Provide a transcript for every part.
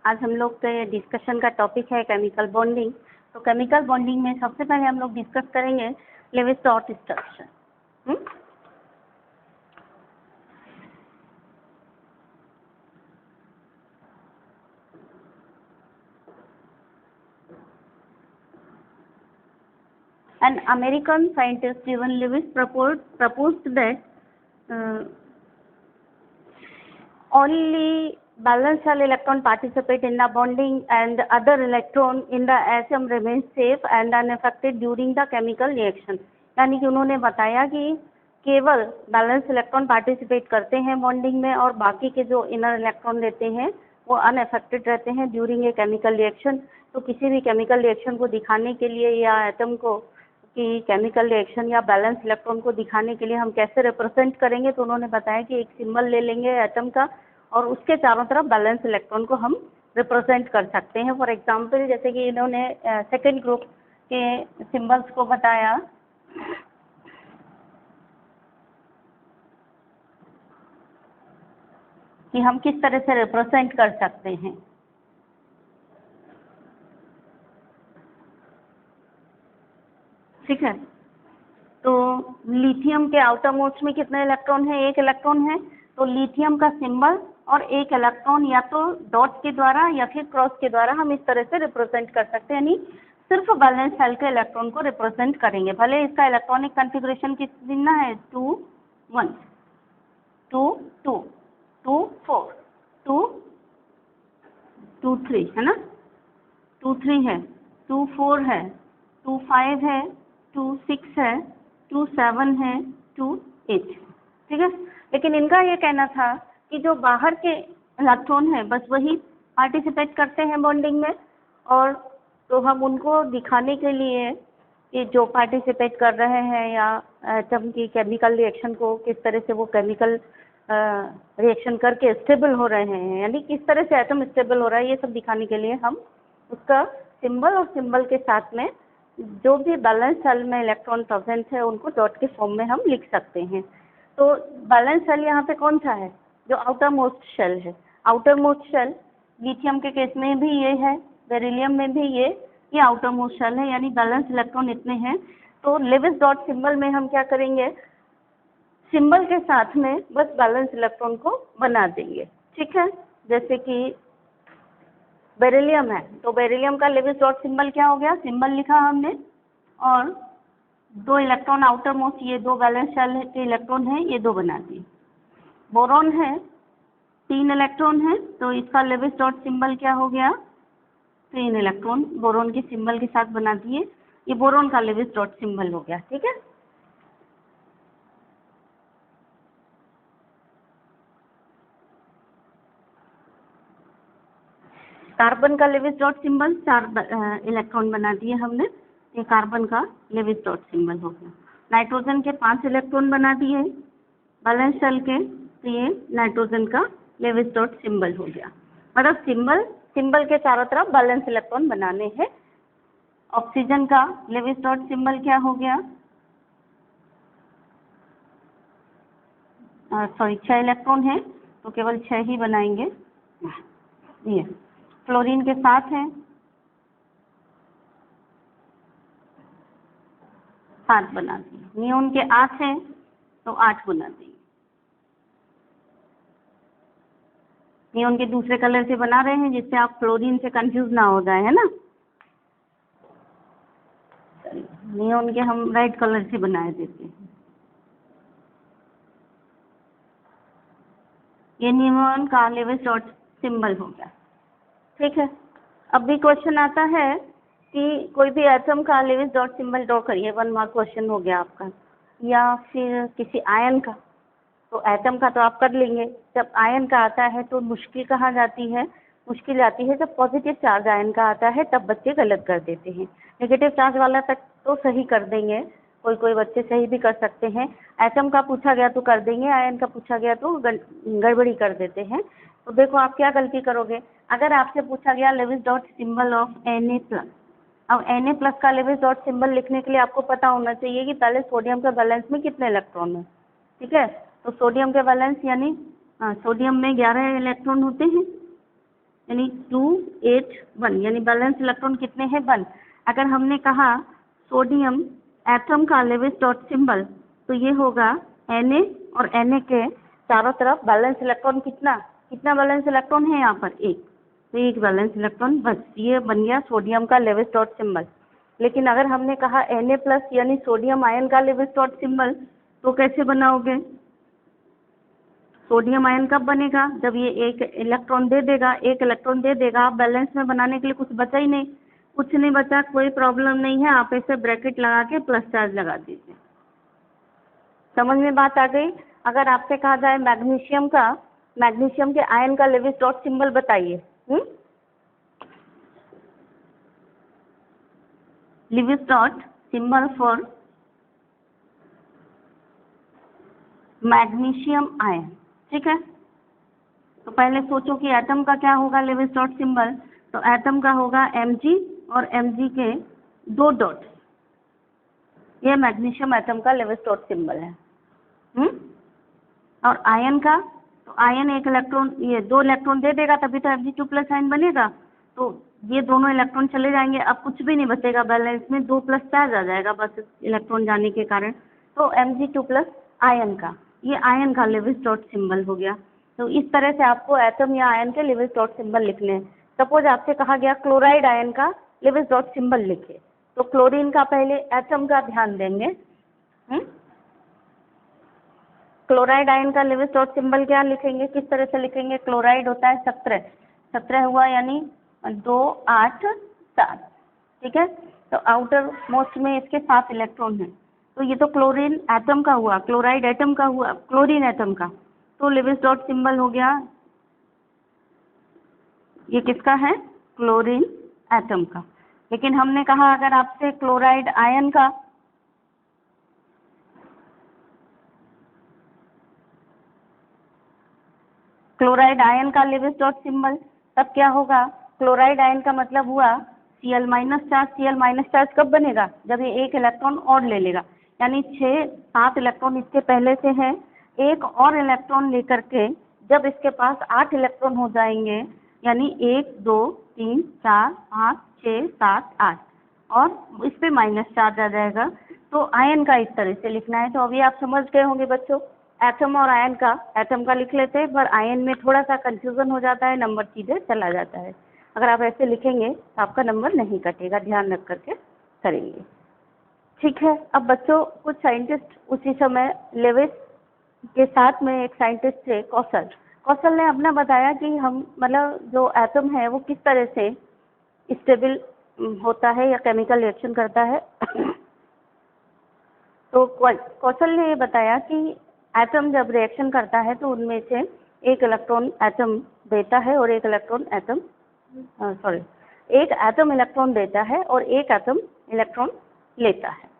आज हम लोग के डिस्कशन का टॉपिक है केमिकल बॉन्डिंग। तो केमिकल बॉन्डिंग में सबसे पहले हम लोग डिस्कस करेंगे levy-straws structure. An American scientist Stephen Lewis proposed that only balanced shell electron participate in the bonding and the other electron in the atom remains safe and unaffected during the chemical reaction। यानी कि उन्होंने बताया कि केवल balance electron participate करते हैं bonding में और बाकी के जो इनर इलेक्ट्रॉन रहते हैं वो अनअफेक्टेड रहते हैं ड्यूरिंग ए केमिकल रिएक्शन। तो किसी भी केमिकल रिएक्शन को दिखाने के लिए या एटम को कि केमिकल रिएक्शन या बैलेंस इलेक्ट्रॉन को दिखाने के लिए हम कैसे रिप्रेजेंट करेंगे, तो उन्होंने बताया कि एक सिंबल ले लेंगे एटम का और उसके चारों तरफ बैलेंस इलेक्ट्रॉन को हम रिप्रेजेंट कर सकते हैं। फॉर एग्जांपल जैसे कि इन्होंने सेकेंड ग्रुप के सिंबल्स को बताया कि हम किस तरह से रिप्रेजेंट कर सकते हैं। ठीक है, तो लिथियम के आउटर मोस्ट में कितने इलेक्ट्रॉन है? एक इलेक्ट्रॉन है। तो लिथियम का सिंबल और एक इलेक्ट्रॉन या तो डॉट के द्वारा या फिर क्रॉस के द्वारा हम इस तरह से रिप्रेजेंट कर सकते हैं, यानी सिर्फ बैलेंस शेल के इलेक्ट्रॉन को रिप्रेजेंट करेंगे। भले इसका इलेक्ट्रॉनिक कॉन्फ़िगरेशन कितना है 2 1 2 2 2 4 2 2 3 है ना, 2 3 है, 2 4 है, 2 5 है, 2 6 है, 2 7 है, 2 8। ठीक है, लेकिन इनका ये कहना था कि जो बाहर के इलेक्ट्रॉन है बस वही पार्टिसिपेट करते हैं बॉन्डिंग में, और तो हम उनको दिखाने के लिए कि जो पार्टिसिपेट कर रहे हैं या एटम की केमिकल रिएक्शन को किस तरह से वो केमिकल रिएक्शन करके स्टेबल हो रहे हैं, यानी किस तरह से एटम स्टेबल हो रहा है, ये सब दिखाने के लिए हम उसका सिंबल और सिंबल के साथ में जो भी बैलेंस शेल में इलेक्ट्रॉन प्रेजेंट है उनको डॉट के फॉर्म में हम लिख सकते हैं। तो बैलेंस शेल यहाँ पे कौन सा है? जो आउटर मोस्ट शेल है। आउटर मोस्ट शेल लिथियम के केस में भी ये है, बेरिलियम में भी ये आउटर मोस्ट शेल है, यानी बैलेंस इलेक्ट्रॉन इतने हैं। तो लेविस डॉट सिंबल में हम क्या करेंगे, सिंबल के साथ में बस बैलेंस इलेक्ट्रॉन को बना देंगे। ठीक है, जैसे कि बेरिलियम है तो बेरिलियम का लेविस डॉट सिंबल क्या हो गया, सिंबल लिखा हमने और 2 इलेक्ट्रॉन आउटर मोस्ट, ये 2 बैलेंस शेल के इलेक्ट्रॉन हैं, ये 2 बना दिए। बोरॉन है 3 इलेक्ट्रॉन है तो इसका लेविस डॉट सिंबल क्या हो गया, 3 इलेक्ट्रॉन बोरॉन के सिंबल के साथ बना दिए, ये बोरॉन का लेविस डॉट सिंबल हो गया। ठीक है, कार्बन का लेविस डॉट सिंबल 4 इलेक्ट्रॉन बना दिए हमने, ये कार्बन का लेविस डॉट सिंबल हो गया। नाइट्रोजन के 5 इलेक्ट्रॉन बना दिए बैलेंस शेल के, तो ये नाइट्रोजन का लेविस डॉट सिंबल हो गया। मतलब सिंबल के चारों तरफ बैलेंस इलेक्ट्रॉन बनाने हैं। ऑक्सीजन का लेविस डॉट सिंबल क्या हो गया, 6 इलेक्ट्रॉन है तो केवल 6 ही बनाएंगे। ये फ्लोरीन के 7 है, 7 बना दिए। नियोन के 8 हैं तो 8 बना दिए। नियोन के दूसरे कलर से बना रहे हैं जिससे आप फ्लोरीन से कंफ्यूज ना हो जाए, है ना। नियोन के हम रेड कलर से बनाए देते हैं। ये नियोन का लेविस डॉट सिंबल हो गया। ठीक है, अब भी क्वेश्चन आता है कि कोई भी एटम का लेविस डॉट सिंबल ड्रॉ करिए, 1 मार्क क्वेश्चन हो गया आपका। या फिर किसी आयन का, तो एटम का तो आप कर लेंगे, जब आयन का आता है तो मुश्किल कहाँ जाती है, मुश्किल आती है जब पॉजिटिव चार्ज आयन का आता है, तब बच्चे गलत कर देते हैं। नेगेटिव चार्ज वाला तक तो सही कर देंगे, कोई बच्चे सही भी कर सकते हैं। एटम का पूछा गया तो कर देंगे, आयन का पूछा गया तो गड़बड़ी कर देते हैं। तो देखो आप क्या गलती करोगे, अगर आपसे पूछा गया Lewis dot symbol of Na+, अब Na+ का लेविस डॉट सिंबल लिखने के लिए आपको पता होना चाहिए कि पहले सोडियम के बैलेंस में कितने इलेक्ट्रॉन है। ठीक है, तो सोडियम के बैलेंस यानी सोडियम में 11 इलेक्ट्रॉन होते हैं, यानी 2 8 1, यानी बैलेंस इलेक्ट्रॉन कितने हैं 1। अगर हमने कहा सोडियम एटम का लेविस डॉट सिंबल, तो ये होगा Na, और Na के चारों तरफ बैलेंस इलेक्ट्रॉन कितना बैलेंस इलेक्ट्रॉन है यहाँ पर 1, तो एक बैलेंस इलेक्ट्रॉन बस, ये बन गया सोडियम का लेविस डॉट सिंबल। लेकिन अगर हमने कहा Na प्लस यानी सोडियम आयन का लेविस डॉट सिंबल, तो कैसे बनाओगे? सोडियम आयन कब बनेगा? जब ये एक इलेक्ट्रॉन दे देगा। आप बैलेंस में बनाने के लिए कुछ बचा ही नहीं, कुछ नहीं बचा, कोई प्रॉब्लम नहीं है, आप ऐसे ब्रैकेट लगा के प्लस चार्ज लगा दीजिए। समझ में बात आ गई? अगर आपसे कहा जाए मैग्नीशियम के आयन का लेविस डॉट सिंबल बताइए। Lewis dot symbol for magnesium ion, ठीक है। तो पहले सोचो कि एटम का क्या होगा लेविस डॉट सिंबल, तो एटम का होगा Mg और Mg के 2 डॉट्स, ये मैग्नीशियम एटम का लेविस डॉट सिंबल है। और आयन का, तो आयन एक इलेक्ट्रॉन, ये 2 इलेक्ट्रॉन दे देगा तभी तो Mg2+ आयन बनेगा, तो ये दोनों इलेक्ट्रॉन चले जाएंगे, अब कुछ भी नहीं बचेगा बैलेंस में, 2+ चार्ज आ जाएगा बस इलेक्ट्रॉन जाने के कारण, तो Mg2+ आयन का, ये आयन का लेविस डॉट सिंबल हो गया। तो इस तरह से आपको एटम या आयन के लेविस डॉट सिंबल लिखने हैं। सपोज आपसे कहा गया क्लोराइड आयन का लेविस डॉट सिंबल लिखे, तो क्लोरीन का पहले एटम का ध्यान देंगे। क्लोराइड आयन का लेविस डॉट सिंबल क्या लिखेंगे, किस तरह से लिखेंगे? क्लोराइड होता है 17 हुआ, यानी 2 8 7, ठीक है। तो आउटर मोस्ट में इसके 7 इलेक्ट्रॉन हैं, तो ये तो क्लोरीन एटम का हुआ, क्लोराइड एटम का हुआ, क्लोरीन एटम का, तो लेविस डॉट सिंबल हो गया, ये किसका है? क्लोरीन एटम का। लेकिन हमने कहा अगर आपसे क्लोराइड आयन का, लेविस डॉट सिंबल, तब क्या होगा? क्लोराइड आयन का मतलब हुआ Cl- चार्ज। Cl- चार्ज कब बनेगा? जब ये एक इलेक्ट्रॉन और ले लेगा, यानी 6-7 इलेक्ट्रॉन इसके पहले से है, एक और इलेक्ट्रॉन लेकर के जब इसके पास 8 इलेक्ट्रॉन हो जाएंगे, यानी 1 2 3 4 5 6 7 8, और इस पे माइनस चार्ज आ जाएगा, तो आयन का इस तरह से लिखना है। तो अभी आप समझ गए होंगे बच्चों, एटम और आयन का, एटम का लिख लेते हैं, पर आयन में थोड़ा सा कंफ्यूजन हो जाता है, नंबर सीधे चला जाता है। अगर आप ऐसे लिखेंगे तो आपका नंबर नहीं कटेगा, ध्यान रख करके करेंगे, ठीक है। अब बच्चों कुछ साइंटिस्ट उसी समय लेविस के साथ में एक साइंटिस्ट थे कौशल ने अपना बताया कि हम मतलब जो एटम है वो किस तरह से स्टेबल होता है या केमिकल रिएक्शन करता है। तो कौशल ने ये बताया कि एटम जब रिएक्शन करता है तो उनमें से एक इलेक्ट्रॉन एटम देता है और एक एटम इलेक्ट्रॉन देता है और एक एटम इलेक्ट्रॉन लेता है।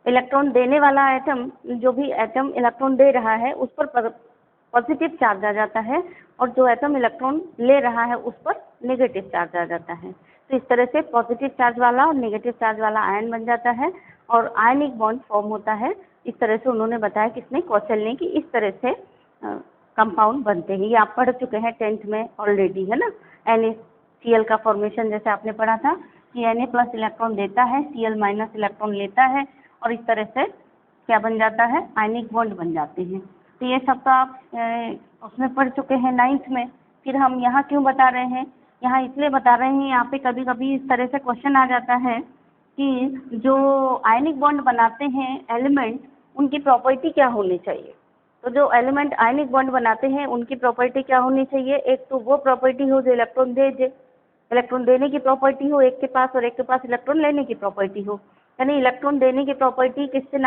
इलेक्ट्रॉन देने वाला एटम, जो भी एटम इलेक्ट्रॉन दे रहा है उस पर पॉजिटिव चार्ज आ जाता है, और जो एटम इलेक्ट्रॉन ले रहा है उस पर नेगेटिव चार्ज आ जाता है। तो इस तरह से पॉजिटिव चार्ज वाला और नेगेटिव चार्ज वाला आयन बन जाता है और आयनिक बॉन्ड फॉर्म होता है। इस तरह से उन्होंने बताया, किसने? कौशल ने, कि इस तरह से कंपाउंड बनते हैं। ये आप पढ़ चुके हैं 10th में ऑलरेडी, है ना। NaCl का फॉर्मेशन जैसे आपने पढ़ा था कि Na+ इलेक्ट्रॉन देता है, Cl- इलेक्ट्रॉन लेता है, और इस तरह से क्या बन जाता है? आयनिक बॉन्ड बन जाते हैं। तो ये सब तो आप उसमें पढ़ चुके हैं 9th में। फिर हम यहाँ क्यों बता रहे हैं? यहाँ इसलिए बता रहे हैं, यहाँ पे कभी कभी इस तरह से क्वेश्चन आ जाता है कि जो आयनिक बॉन्ड बनाते हैं एलिमेंट, उनकी प्रॉपर्टी क्या होनी चाहिए। तो जो एलिमेंट आयनिक बॉन्ड बनाते हैं उनकी प्रॉपर्टी क्या होनी चाहिए? एक तो वो प्रॉपर्टी हो जो इलेक्ट्रॉन इलेक्ट्रॉन देने की प्रॉपर्टी हो एक के पास, और एक के पास इलेक्ट्रॉन लेने की प्रॉपर्टी हो। यानी इलेक्ट्रॉन देने की प्रॉपर्टी किससे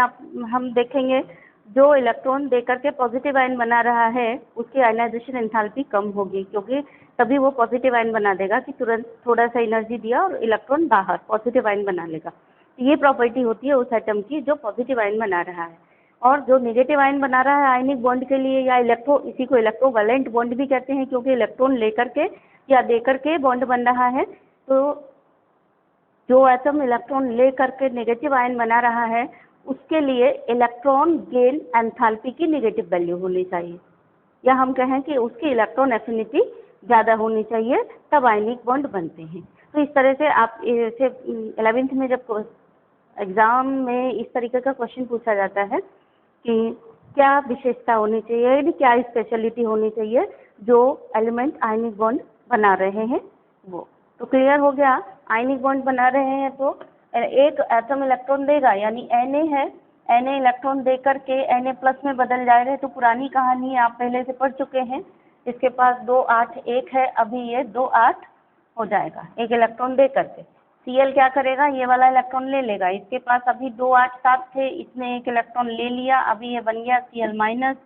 हम देखेंगे? जो इलेक्ट्रॉन देकर के पॉजिटिव आयन बना रहा है उसकी आयनाइजेशन एंथैल्पी कम होगी, क्योंकि तभी वो पॉजिटिव आयन बना देगा कि तुरंत थोड़ा सा एनर्जी दिया और इलेक्ट्रॉन बाहर पॉजिटिव आयन बना लेगा। तो ये प्रॉपर्टी होती है उस एटम की जो पॉजिटिव आयन बना रहा है। और जो नेगेटिव आयन बना रहा है आयनिक बॉन्ड के लिए, या इसी को इलेक्ट्रोवैलेंट बॉन्ड भी कहते हैं, क्योंकि इलेक्ट्रॉन लेकर के या देकर के बॉन्ड बन रहा है। तो जो एटम इलेक्ट्रॉन ले करके नेगेटिव आयन बना रहा है उसके लिए इलेक्ट्रॉन गेन एंथैल्पी की नेगेटिव वैल्यू होनी चाहिए, या हम कहें कि उसकी इलेक्ट्रॉन एफिनिटी ज़्यादा होनी चाहिए, तब आयनिक बॉन्ड बनते हैं। तो इस तरह से आप इसे 11th में जब एग्ज़ाम में इस तरीके का क्वेश्चन पूछा जाता है कि क्या विशेषता होनी चाहिए, यानी क्या स्पेशलिटी होनी चाहिए जो एलिमेंट आयनिक बॉन्ड बना रहे हैं वो। तो क्लियर हो गया, आयनिक बॉन्ड बना रहे हैं तो एक एटम इलेक्ट्रॉन देगा, यानी Na है, Na इलेक्ट्रॉन दे करके Na प्लस में बदल जा रहे हैं। तो पुरानी कहानी आप पहले से पढ़ चुके हैं, इसके पास 2 8 1 है, अभी ये 2 8 हो जाएगा एक इलेक्ट्रॉन दे करके। Cl क्या करेगा, ये वाला इलेक्ट्रॉन ले लेगा, इसके पास अभी 2 8 7 थे, इसने एक इलेक्ट्रॉन ले लिया, अभी ये बन गया Cl माइनस,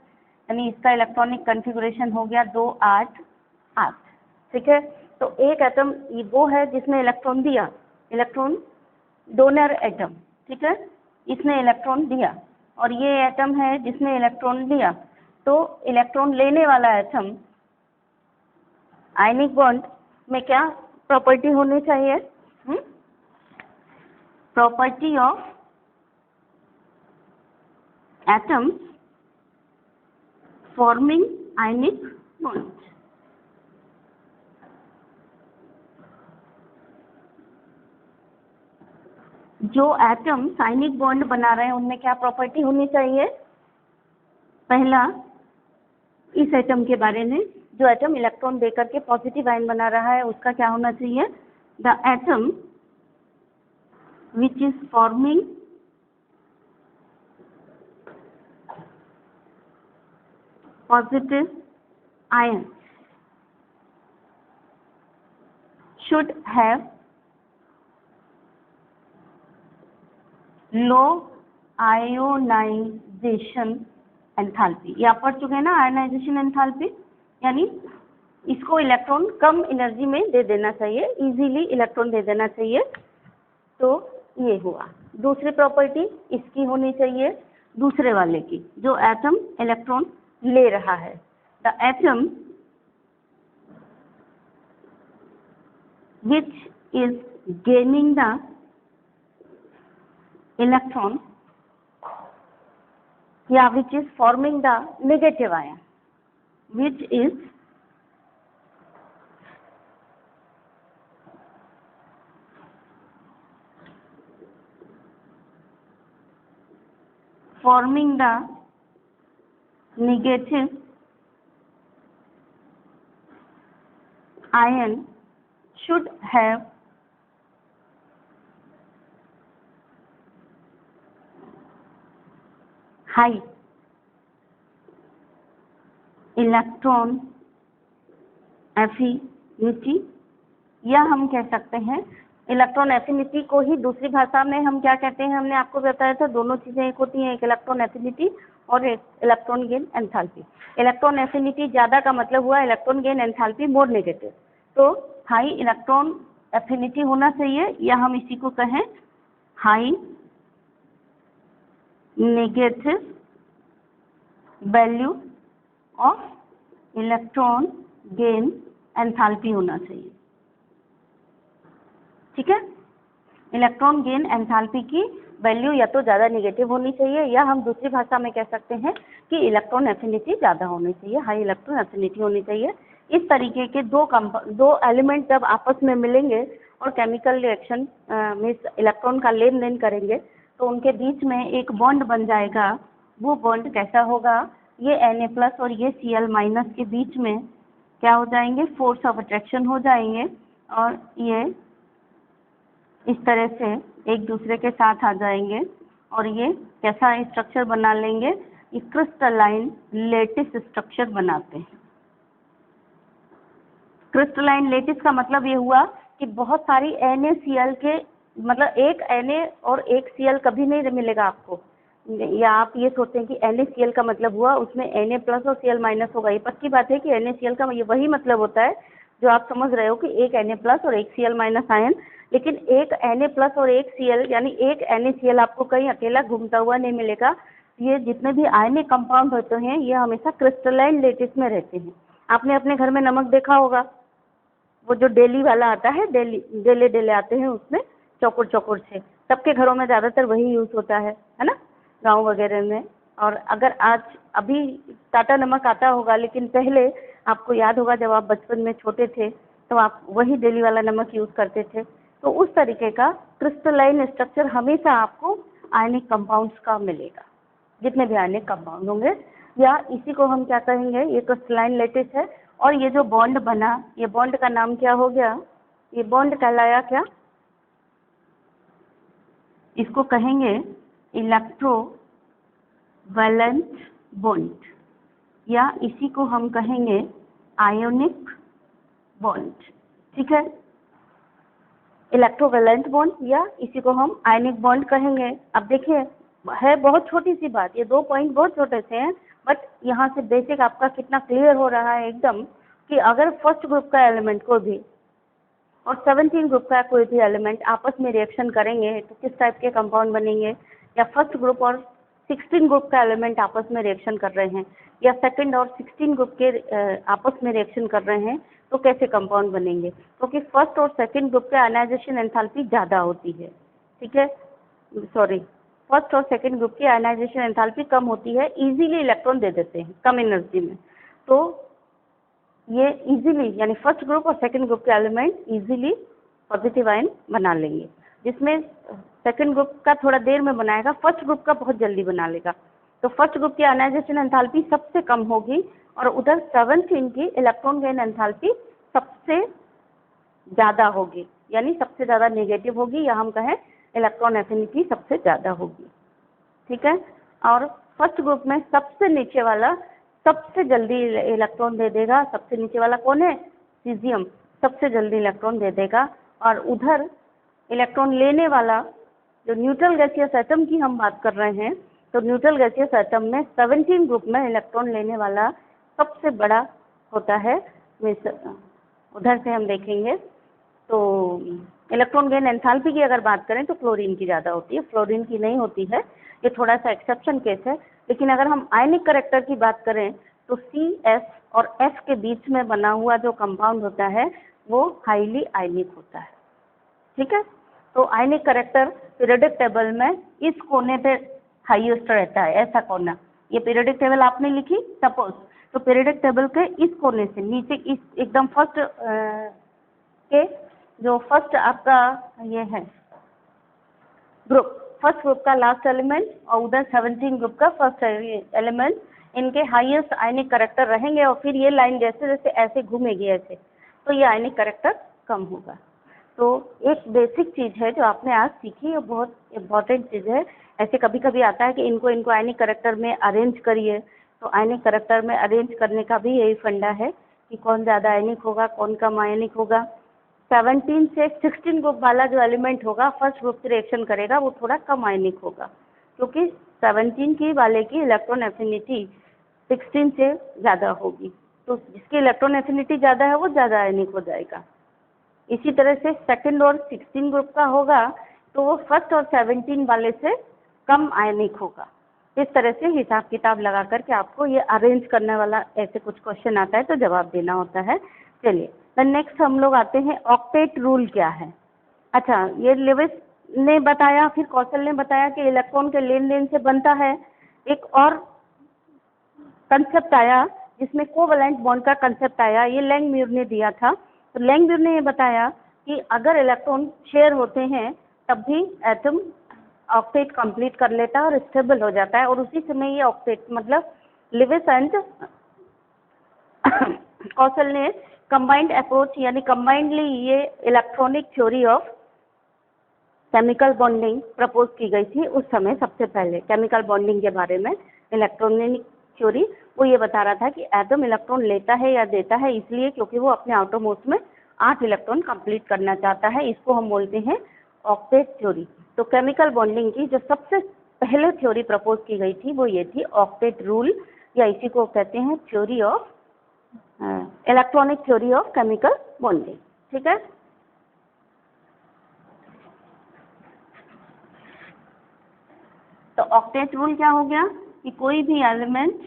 यानी इसका इलेक्ट्रॉनिक कन्फिगुरेशन हो गया 2 8 8। ठीक है, तो एक एटम वो है जिसने इलेक्ट्रॉन दिया, इलेक्ट्रॉन डोनर एटम, ठीक है, इसने इलेक्ट्रॉन दिया, और ये एटम है जिसने इलेक्ट्रॉन लिया। तो इलेक्ट्रॉन लेने वाला एटम आयनिक बॉन्ड में क्या प्रॉपर्टी होनी चाहिए, property of atom forming ionic bond. जो एटम आयनिक बॉन्ड बना रहे हैं उनमें क्या प्रॉपर्टी होनी चाहिए, पहला इस एटम के बारे में, जो एटम इलेक्ट्रॉन देकर के पॉजिटिव आयन बना रहा है उसका क्या होना चाहिए, the atom which is forming positive ion should have low ionization enthalpy. ये आप पढ़ चुके हैं ना, आयोनाइजेशन एंथैल्पी, यानी इसको इलेक्ट्रॉन कम एनर्जी में दे देना चाहिए, इजीली इलेक्ट्रॉन दे देना चाहिए। तो ये हुआ। दूसरी प्रॉपर्टी इसकी होनी चाहिए, दूसरे वाले की, जो एटम इलेक्ट्रॉन ले रहा है, the atom which is gaining the electron, yeah, which is forming the negative ion, which is forming the negative ion should have high electron affinity, या हम कह सकते हैं इलेक्ट्रॉन एफिनिटी को ही दूसरी भाषा में हम क्या कहते हैं, हमने आपको बताया था दोनों चीजें एक होती हैं, एक इलेक्ट्रॉन एफिनिटी और एक electron gain enthalpy. Electron affinity ज्यादा का मतलब हुआ electron gain enthalpy more negative, तो हाई इलेक्ट्रॉन एफिनिटी होना चाहिए, या हम इसी को कहें high negative value of electron gain enthalpy होना चाहिए। ठीक है, इलेक्ट्रॉन गेन एंथैल्पी की वैल्यू या तो ज़्यादा नेगेटिव होनी चाहिए, या हम दूसरी भाषा में कह सकते हैं कि इलेक्ट्रॉन एफिनिटी ज़्यादा होनी चाहिए, हाई इलेक्ट्रॉन एफिनिटी होनी चाहिए। इस तरीके के दो एलिमेंट जब आपस में मिलेंगे और केमिकल रिएक्शन में इलेक्ट्रॉन का लेन देन करेंगे तो उनके बीच में एक बॉन्ड बन जाएगा। वो बॉन्ड कैसा होगा, ये Na+ और ये Cl- के बीच में क्या हो जाएंगे, फोर्स ऑफ अट्रैक्शन हो जाएंगे, और ये इस तरह से एक दूसरे के साथ आ जाएंगे, और ये कैसा स्ट्रक्चर बना लेंगे, ये क्रिस्टलाइन लेटिस स्ट्रक्चर बनाते हैं। क्रिस्टलाइन लेटिस का मतलब ये हुआ कि बहुत सारी NaCl के, मतलब एक Na और एक Cl कभी नहीं मिलेगा आपको, या आप ये सोचते हैं कि NaCl का मतलब हुआ उसमें Na+ और Cl- होगा। ये पक्की बात है कि NaCl का ये वही मतलब होता है जो आप समझ रहे हो कि एक Na+ और एक Cl- आयन, लेकिन एक Na+ और एक Cl यानी एक NaCl आपको कहीं अकेला घूमता हुआ नहीं मिलेगा। ये जितने भी आयनिक कंपाउंड होते हैं ये हमेशा क्रिस्टलाइन लेटिस में रहते हैं। आपने अपने घर में नमक देखा होगा, वो जो डेली वाला आता है, डेले आते हैं उसमें चौकोर चौकोर से, सबके घरों में ज़्यादातर वही यूज़ होता है ना, गांव वगैरह में। और अगर अभी टाटा नमक आता होगा, लेकिन पहले आपको याद होगा जब आप बचपन में छोटे थे तो आप वही डेली वाला नमक यूज़ करते थे। तो उस तरीके का क्रिस्टलाइन स्ट्रक्चर हमेशा आपको आयनिक कंपाउंड्स का मिलेगा, जितने भी आयनिक कंपाउंड होंगे। या इसी को हम क्या कहेंगे, ये क्रिस्टलाइन लैटिस है। और ये जो बॉन्ड बना, ये बॉन्ड का नाम क्या हो गया, ये बॉन्ड कहलाया क्या, इसको कहेंगे इलेक्ट्रोवैलेंस बॉन्ड, या इसी को हम कहेंगे आयोनिक बॉन्ड। ठीक है, इलेक्ट्रोवैलेंट बॉन्ड या इसी को हम आयनिक बॉन्ड कहेंगे। अब देखिए, है बहुत छोटी सी बात, ये 2 पॉइंट बहुत छोटे से हैं, बट यहाँ से बेसिक आपका कितना क्लियर हो रहा है एकदम, कि अगर फर्स्ट ग्रुप का एलिमेंट कोई भी और 17 ग्रुप का कोई भी एलिमेंट आपस में रिएक्शन करेंगे तो किस टाइप के कंपाउंड बनेंगे, या फर्स्ट ग्रुप और 16 ग्रुप का एलिमेंट आपस में रिएक्शन कर रहे हैं, या सेकंड और 16 ग्रुप के आपस में रिएक्शन कर रहे हैं, तो कैसे कंपाउंड बनेंगे, क्योंकि फर्स्ट और सेकंड ग्रुप के आयनाइजेशन एंथैल्पी ज़्यादा होती है। ठीक है, सॉरी, फर्स्ट और सेकंड ग्रुप की आयनाइजेशन एंथैल्पी कम होती है, इजीली इलेक्ट्रॉन दे देते हैं कम एनर्जी में। तो ये इजीली, यानी फर्स्ट ग्रुप और सेकंड ग्रुप के एलिमेंट इजीली पॉजिटिव आयन बना लेंगे, जिसमें सेकंड ग्रुप का थोड़ा देर में बनाएगा, फर्स्ट ग्रुप का बहुत जल्दी बना लेगा। तो फर्स्ट ग्रुप की आयनाइजेशन एंथैल्पी सबसे कम होगी और उधर 17 की इलेक्ट्रॉन गेन एंथैल्पी सबसे ज़्यादा होगी, यानी सबसे ज़्यादा नेगेटिव होगी, या हम कहें इलेक्ट्रॉन एफिनिटी सबसे ज़्यादा होगी। ठीक है, और फर्स्ट ग्रुप में सबसे नीचे वाला सबसे जल्दी इलेक्ट्रॉन दे देगा। सबसे नीचे वाला कौन है, सीजियम, सबसे जल्दी इलेक्ट्रॉन दे देगा। और उधर इलेक्ट्रॉन लेने वाला, जो न्यूट्रल गैसियस एटम की हम बात कर रहे हैं, तो न्यूट्रल गैसियस एटम में 17 ग्रुप में इलेक्ट्रॉन लेने वाला सबसे बड़ा होता है। उधर से हम देखेंगे तो इलेक्ट्रॉन गेन एंथैल्पी की अगर बात करें तो क्लोरीन की ज़्यादा होती है, फ्लोरीन की नहीं होती है, ये थोड़ा सा एक्सेप्शन केस है। लेकिन अगर हम आयनिक करेक्टर की बात करें तो CS और F के बीच में बना हुआ जो कंपाउंड होता है वो हाईली आयनिक होता है। ठीक है, तो आयनिक करेक्टर पीरियोडिक टेबल में इस कोने पे हाईएस्ट रहता है, ऐसा कोना। ये पीरियोडिक टेबल आपने लिखी सपोज, तो पीरियोडिक टेबल के इस कोने से नीचे इस एकदम फर्स्ट के जो फर्स्ट आपका ये है ग्रुप, फर्स्ट ग्रुप का लास्ट एलिमेंट और उधर 17 ग्रुप का फर्स्ट एलिमेंट, इनके हाईएस्ट आयनिक करेक्टर रहेंगे। और फिर ये लाइन जैसे जैसे ऐसे घूमेगी ऐसे, तो ये आयनिक करेक्टर कम होगा। तो एक बेसिक चीज़ है जो आपने आज सीखी, और बहुत इम्पॉर्टेंट चीज़ है। ऐसे कभी कभी आता है कि इनको आयनिक करेक्टर में अरेंज करिए, तो आयनिक करेक्टर में अरेंज करने का भी यही फंडा है कि कौन ज़्यादा आयनिक होगा, कौन कम आयनिक होगा। 17 से 16 ग्रुप वाला जो एलिमेंट होगा फर्स्ट ग्रुप से रिएक्शन करेगा, वो थोड़ा कम आयनिक होगा, क्योंकि 17 की वाले की इलेक्ट्रॉन एफिनिटी 16 से ज़्यादा होगी। तो जिसकी इलेक्ट्रॉन एफिनिटी ज़्यादा है वो ज़्यादा आयनिक हो जाएगा। इसी तरह से सेकंड और 16 ग्रुप का होगा तो वो फर्स्ट और 17 वाले से कम आयनिक होगा। इस तरह से हिसाब किताब लगा करके आपको ये अरेंज करने वाला ऐसे कुछ क्वेश्चन आता है तो जवाब देना होता है। चलिए नेक्स्ट हम लोग आते हैं, ऑक्टेट रूल क्या है। अच्छा, ये लेविस ने बताया, फिर कौशल ने बताया कि इलेक्ट्रॉन के लेन देन से बनता है। एक और कंसेप्ट आया जिसमें कोवैलेंट बॉन्ड का कंसेप्ट आया, ये लैंगम्यूर ने दिया था। तो लैंगम्यूर ने ये बताया कि अगर इलेक्ट्रॉन शेयर होते हैं तब भी एटम ऑक्टेट कंप्लीट कर लेता है और स्टेबल हो जाता है। और उसी समय ये ऑक्टेट मतलब लेविस एंड कौशल ने कंबाइंड अप्रोच यानी कंबाइंडली ये electronic theory of chemical bonding propose की गई थी। उस समय सबसे पहले केमिकल बॉन्डिंग के बारे में इलेक्ट्रॉनिक थ्योरी वो ये बता रहा था कि एटम इलेक्ट्रॉन लेता है या देता है इसलिए क्योंकि वो अपने आउटरमोस्ट में 8 इलेक्ट्रॉन कंप्लीट करना चाहता है। इसको हम बोलते हैं ऑक्टेट थ्योरी। तो केमिकल बॉन्डिंग की जो सबसे पहले थ्योरी प्रपोज की गई थी वो ये थी ऑक्टेट रूल, या इसी को कहते हैं theory of electronic theory of chemical bonding. ठीक है, तो ऑक्टेट रूल क्या हो गया कि कोई भी एलिमेंट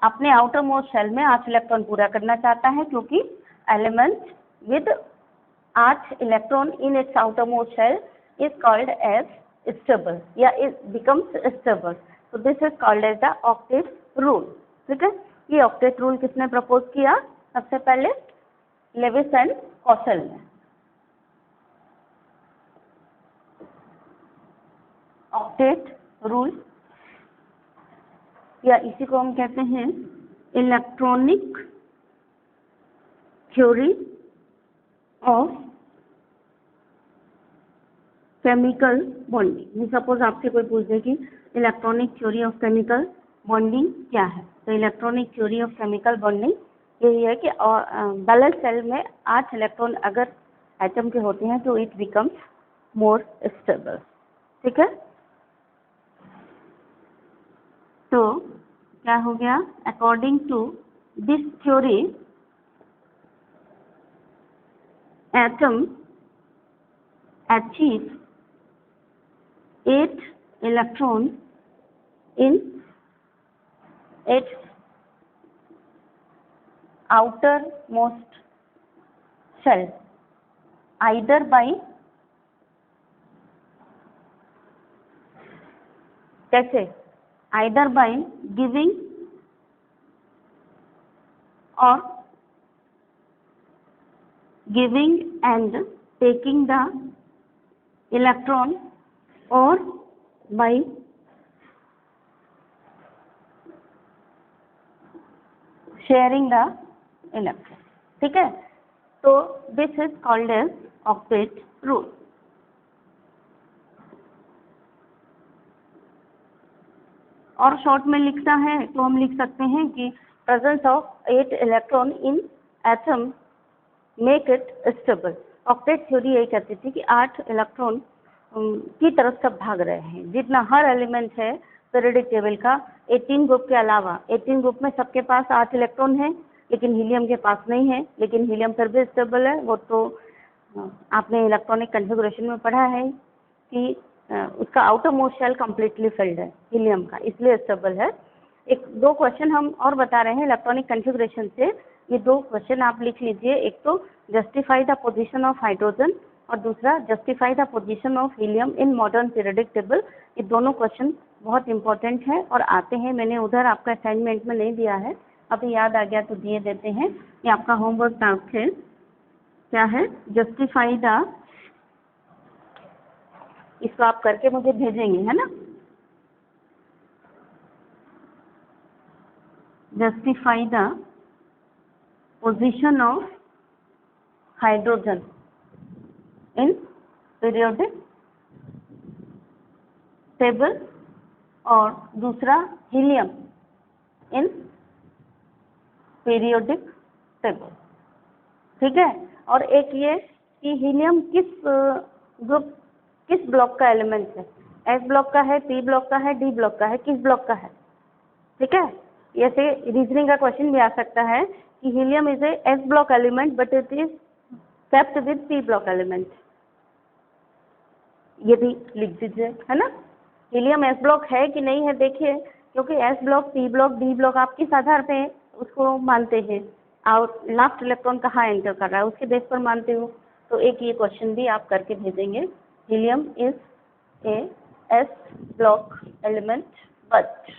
अपने आउटर मोस्ट शेल में 8 इलेक्ट्रॉन पूरा करना चाहता है, क्योंकि element with 8 electron in its outermost shell is called as stable या इट बिकम्स स्टेबल। तो this is called as the octet rule. ठीक है, ये ऑक्टेट रूल किसने प्रपोज किया? सबसे पहले लेविस एंड कौशल ने। ऑक्टेट रूल, या इसी को हम कहते हैं electronic theory of chemical bonding. Suppose आपसे कोई पूछ दे कि electronic theory of chemical bonding क्या है, तो electronic theory of chemical bonding यही है कि बैलेंस सेल में 8 इलेक्ट्रॉन अगर एटम के होते हैं तो इट बिकम्स मोर स्टेबल। ठीक है, तो क्या हो गया, according to this theory atom achieve 8 electrons in its outermost shell, either by कैसे, either by giving and taking the electron or by sharing the electron। ठीक है, तो this is called as octet rule. और short में लिखना है तो हम लिख सकते हैं कि presence of 8 electron in atom make it stable. Octet theory यही कहती थी कि 8 इलेक्ट्रॉन की तरफ सब भाग रहे हैं, जितना हर एलिमेंट है पीरियोडिक टेबल का 18 ग्रुप के अलावा। 18 ग्रुप में सबके पास 8 इलेक्ट्रॉन हैं, लेकिन हीलियम के पास नहीं है, लेकिन हीलियम फिर भी स्टेबल है। वो तो आपने इलेक्ट्रॉनिक कन्फिगुरेशन में पढ़ा है कि उसका outermost shell completely filled है हीलियम का, इसलिए स्टेबल है। एक दो क्वेश्चन हम और बता रहे हैं इलेक्ट्रॉनिक कन्फिगुरेशन से, ये 2 क्वेश्चन आप लिख लीजिए। एक तो justify the position of hydrogen और दूसरा justify the position of helium in modern periodic table. ये दोनों क्वेश्चन बहुत इंपॉर्टेंट है और आते हैं, मैंने उधर आपका असाइनमेंट में नहीं दिया है, अभी याद आ गया तो दिए देते हैं। ये आपका होमवर्क टास्क है, क्या है, जस्टिफाई द, इसको आप करके मुझे भेजेंगे, है ना। Justify the position of hydrogen in periodic table और दूसरा हीलियम इन पीरियोडिक टेबल। ठीक है, और एक ये कि हीलियम किस ग्रुप, किस ब्लॉक का एलिमेंट है, एस ब्लॉक का है, पी ब्लॉक का है, डी ब्लॉक का है, किस ब्लॉक का है। ठीक है, ऐसे रीजनिंग का क्वेश्चन भी आ सकता है कि helium is A S block element but it is kept with P block element, ये भी लिख दीजिए, है ना। हीलियम एस ब्लॉक है कि नहीं है देखिए, क्योंकि S block, P block, D block आप किस आधार पे उसको मानते हैं और लास्ट इलेक्ट्रॉन कहाँ एंटर कर रहा है उसके बेस पर मानते हो। तो एक ये क्वेश्चन भी आप करके भेजेंगे, helium is A S block element but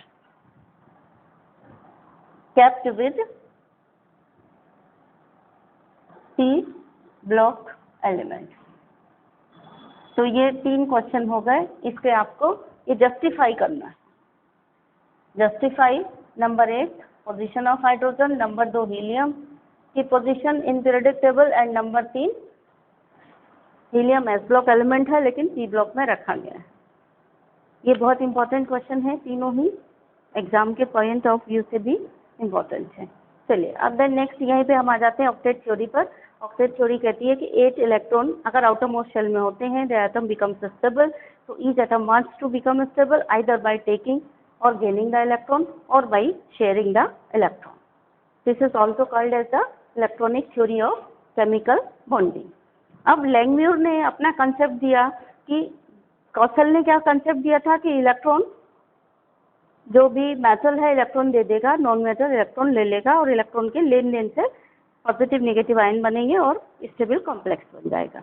kept with P block element. तो ये 3 क्वेश्चन हो गए, इसके आपको ये जस्टिफाई करना है। Justify number 1 position of hydrogen, number 2 helium की position in periodic table and number 3 helium s block element है लेकिन पी ब्लॉक में रखा गया है। ये बहुत इंपॉर्टेंट क्वेश्चन है, तीनों ही एग्जाम के पॉइंट ऑफ व्यू से भी इम्पोर्टेंट है। चलिए अब देन नेक्स्ट यहीं पे हम आ जाते हैं ऑक्टेट थ्योरी पर। ऑक्टेट थ्योरी कहती है कि 8 इलेक्ट्रॉन अगर आउटर मोस्ट शेल में होते हैं द एटम बिकम्स स्टेबल, तो each atom wants to become stable either by taking और गेनिंग द इलेक्ट्रॉन और by sharing the electron. This is also called as the electronic theory of chemical bonding. अब Langmuir ने अपना concept दिया कि, कौशल ने क्या कंसेप्ट दिया था कि इलेक्ट्रॉन जो भी मेटल है इलेक्ट्रॉन दे देगा, नॉन मेटल इलेक्ट्रॉन ले लेगा और इलेक्ट्रॉन के लेन देन से पॉजिटिव नेगेटिव आयन बनेंगे और स्टेबल कॉम्प्लेक्स बन जाएगा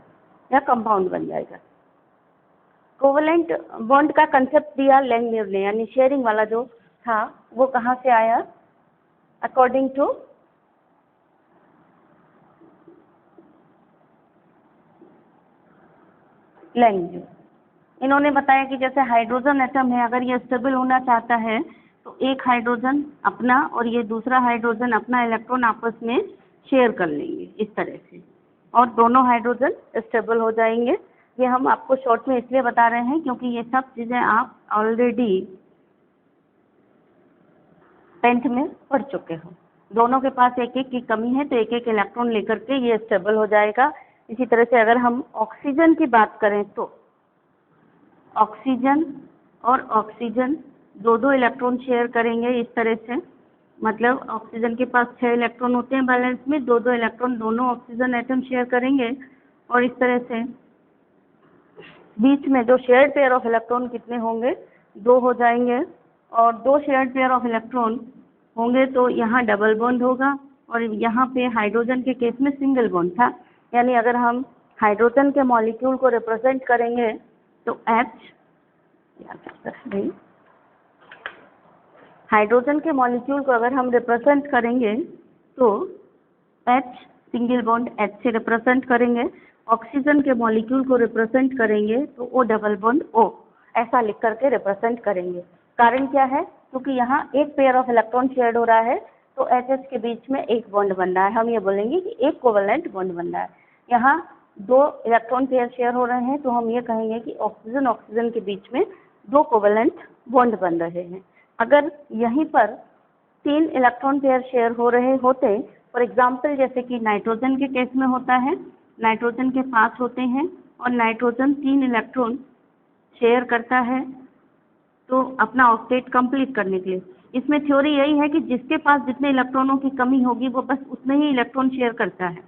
या कंपाउंड बन जाएगा। कोवेलेंट बॉन्ड का कंसेप्ट दिया लैंगम्यूर ने, यानी शेयरिंग वाला जो था वो कहाँ से आया, अकॉर्डिंग टू लेंगे। इन्होंने बताया कि जैसे हाइड्रोजन एटम है, अगर ये स्टेबल होना चाहता है तो एक हाइड्रोजन अपना और ये दूसरा हाइड्रोजन अपना इलेक्ट्रॉन आपस में शेयर कर लेंगे इस तरह से, और दोनों हाइड्रोजन स्टेबल हो जाएंगे। ये हम आपको शॉर्ट में इसलिए बता रहे हैं क्योंकि ये सब चीज़ें आप ऑलरेडी 10th में पढ़ चुके हो। दोनों के पास एक एक की कमी है तो एक एक इलेक्ट्रॉन लेकर के ये स्टेबल हो जाएगा। इसी तरह से अगर हम ऑक्सीजन की बात करें तो ऑक्सीजन और ऑक्सीजन दो दो इलेक्ट्रॉन शेयर करेंगे इस तरह से, मतलब ऑक्सीजन के पास 6 इलेक्ट्रॉन होते हैं बैलेंस में, दो दो इलेक्ट्रॉन दोनों ऑक्सीजन एटम शेयर करेंगे और इस तरह से बीच में जो शेयर्ड पेयर ऑफ इलेक्ट्रॉन कितने होंगे, 2 हो जाएंगे। और 2 शेयर्ड पेयर ऑफ इलेक्ट्रॉन होंगे तो यहाँ डबल बॉन्ड होगा और यहाँ पे हाइड्रोजन के केस में सिंगल बॉन्ड था। यानी अगर हम हाइड्रोजन के मॉलिक्यूल को रिप्रेजेंट करेंगे तो H, हाइड्रोजन के मॉलिक्यूल को अगर हम रिप्रेजेंट करेंगे तो H सिंगल बॉन्ड H से रिप्रेजेंट करेंगे, ऑक्सीजन के मॉलिक्यूल को रिप्रेजेंट करेंगे तो O डबल बॉन्ड O, ऐसा लिख करके रिप्रेजेंट करेंगे। कारण क्या है, क्योंकि यहाँ एक पेयर ऑफ इलेक्ट्रॉन शेयर्ड हो रहा है तो HH के बीच में एक बॉन्ड बन रहा है, हम ये बोलेंगे कि एक कोवेलेंट बॉन्ड बन रहा है। यहाँ 2 इलेक्ट्रॉन पेयर शेयर हो रहे हैं तो हम ये कहेंगे कि ऑक्सीजन ऑक्सीजन के बीच में 2 कोवेलेंट बॉन्ड बन रहे हैं। अगर यहीं पर 3 इलेक्ट्रॉन पेयर शेयर हो रहे होते, फॉर एग्जाम्पल जैसे कि नाइट्रोजन के केस में होता है, नाइट्रोजन के 5 होते हैं और नाइट्रोजन 3 इलेक्ट्रॉन शेयर करता है तो अपना ऑक्टेट कंप्लीट करने के लिए। इसमें थ्योरी यही है कि जिसके पास जितने इलेक्ट्रॉनों की कमी होगी वो बस उतने ही इलेक्ट्रॉन शेयर करता है।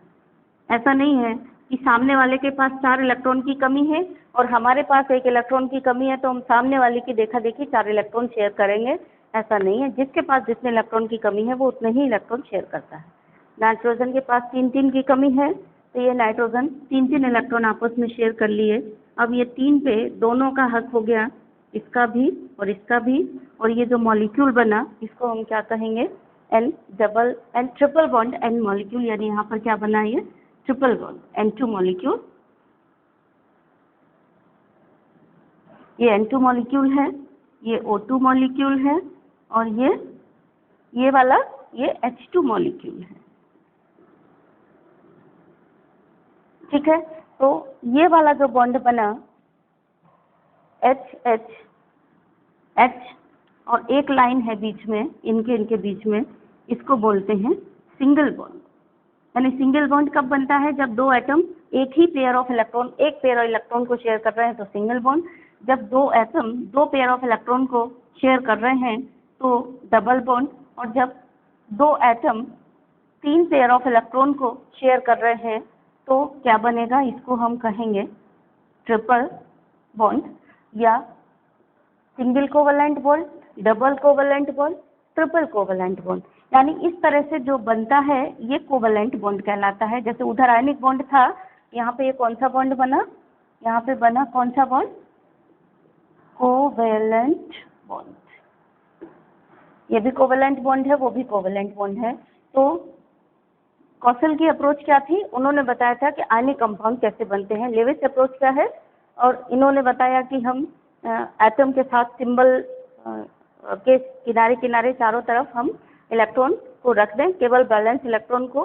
ऐसा नहीं है कि सामने वाले के पास 4 इलेक्ट्रॉन की कमी है और हमारे पास 1 इलेक्ट्रॉन की कमी है तो हम सामने वाले की देखा देखी 4 इलेक्ट्रॉन शेयर करेंगे, ऐसा नहीं है। जिसके पास जितने इलेक्ट्रॉन की कमी है वो उतने ही इलेक्ट्रॉन शेयर करता है। नाइट्रोजन के पास 3-3 की कमी है तो ये नाइट्रोजन 3-3 इलेक्ट्रॉन आपस में शेयर कर लिए। अब ये 3 पे दोनों का हक हो गया, इसका भी और इसका भी, और ये जो मॉलिक्यूल बना इसको हम क्या कहेंगे, N triple bond N molecule, यानी यहाँ पर क्या बना ये ट्रिपल बॉन्ड N2 मॉलिक्यूल। ये N2 मॉलिक्यूल है, ये O2 मॉलिक्यूल है और ये वाला ये H2 मॉलिक्यूल है। ठीक है, तो ये वाला जो बॉन्ड बना H और एक लाइन है बीच में, इनके बीच में, इसको बोलते हैं सिंगल बॉन्ड। यानी सिंगल बॉन्ड कब बनता है, जब 2 एटम एक ही पेयर ऑफ इलेक्ट्रॉन, एक पेयर ऑफ इलेक्ट्रॉन को शेयर कर रहे हैं तो सिंगल बॉन्ड। जब 2 एटम 2 पेयर ऑफ इलेक्ट्रॉन को शेयर कर रहे हैं तो डबल बॉन्ड। और जब 2 एटम 3 पेयर ऑफ इलेक्ट्रॉन को शेयर कर रहे हैं तो क्या बनेगा, इसको हम कहेंगे ट्रिपल बॉन्ड या single covalent bond, double covalent bond, triple covalent bond. यानी इस तरह से जो बनता है ये कोवेलेंट बॉन्ड कहलाता है। जैसे उधर आयनिक बॉन्ड था, यहाँ पे ये कौन सा बॉन्ड बना, यहाँ पे बना कौन सा बॉन्ड, कोवेलेंट बॉन्ड। ये भी कोवेलेंट बॉन्ड है, वो भी कोवेलेंट बॉन्ड है। तो कौशल की अप्रोच क्या थी, उन्होंने बताया था कि आयनिक कंपाउंड कैसे बनते हैं। लेविस अप्रोच क्या है, और इन्होंने बताया कि हम एटम के साथ सिंबल के किनारे किनारे चारों तरफ हम इलेक्ट्रॉन को रख दें, केवल बैलेंस इलेक्ट्रॉन को,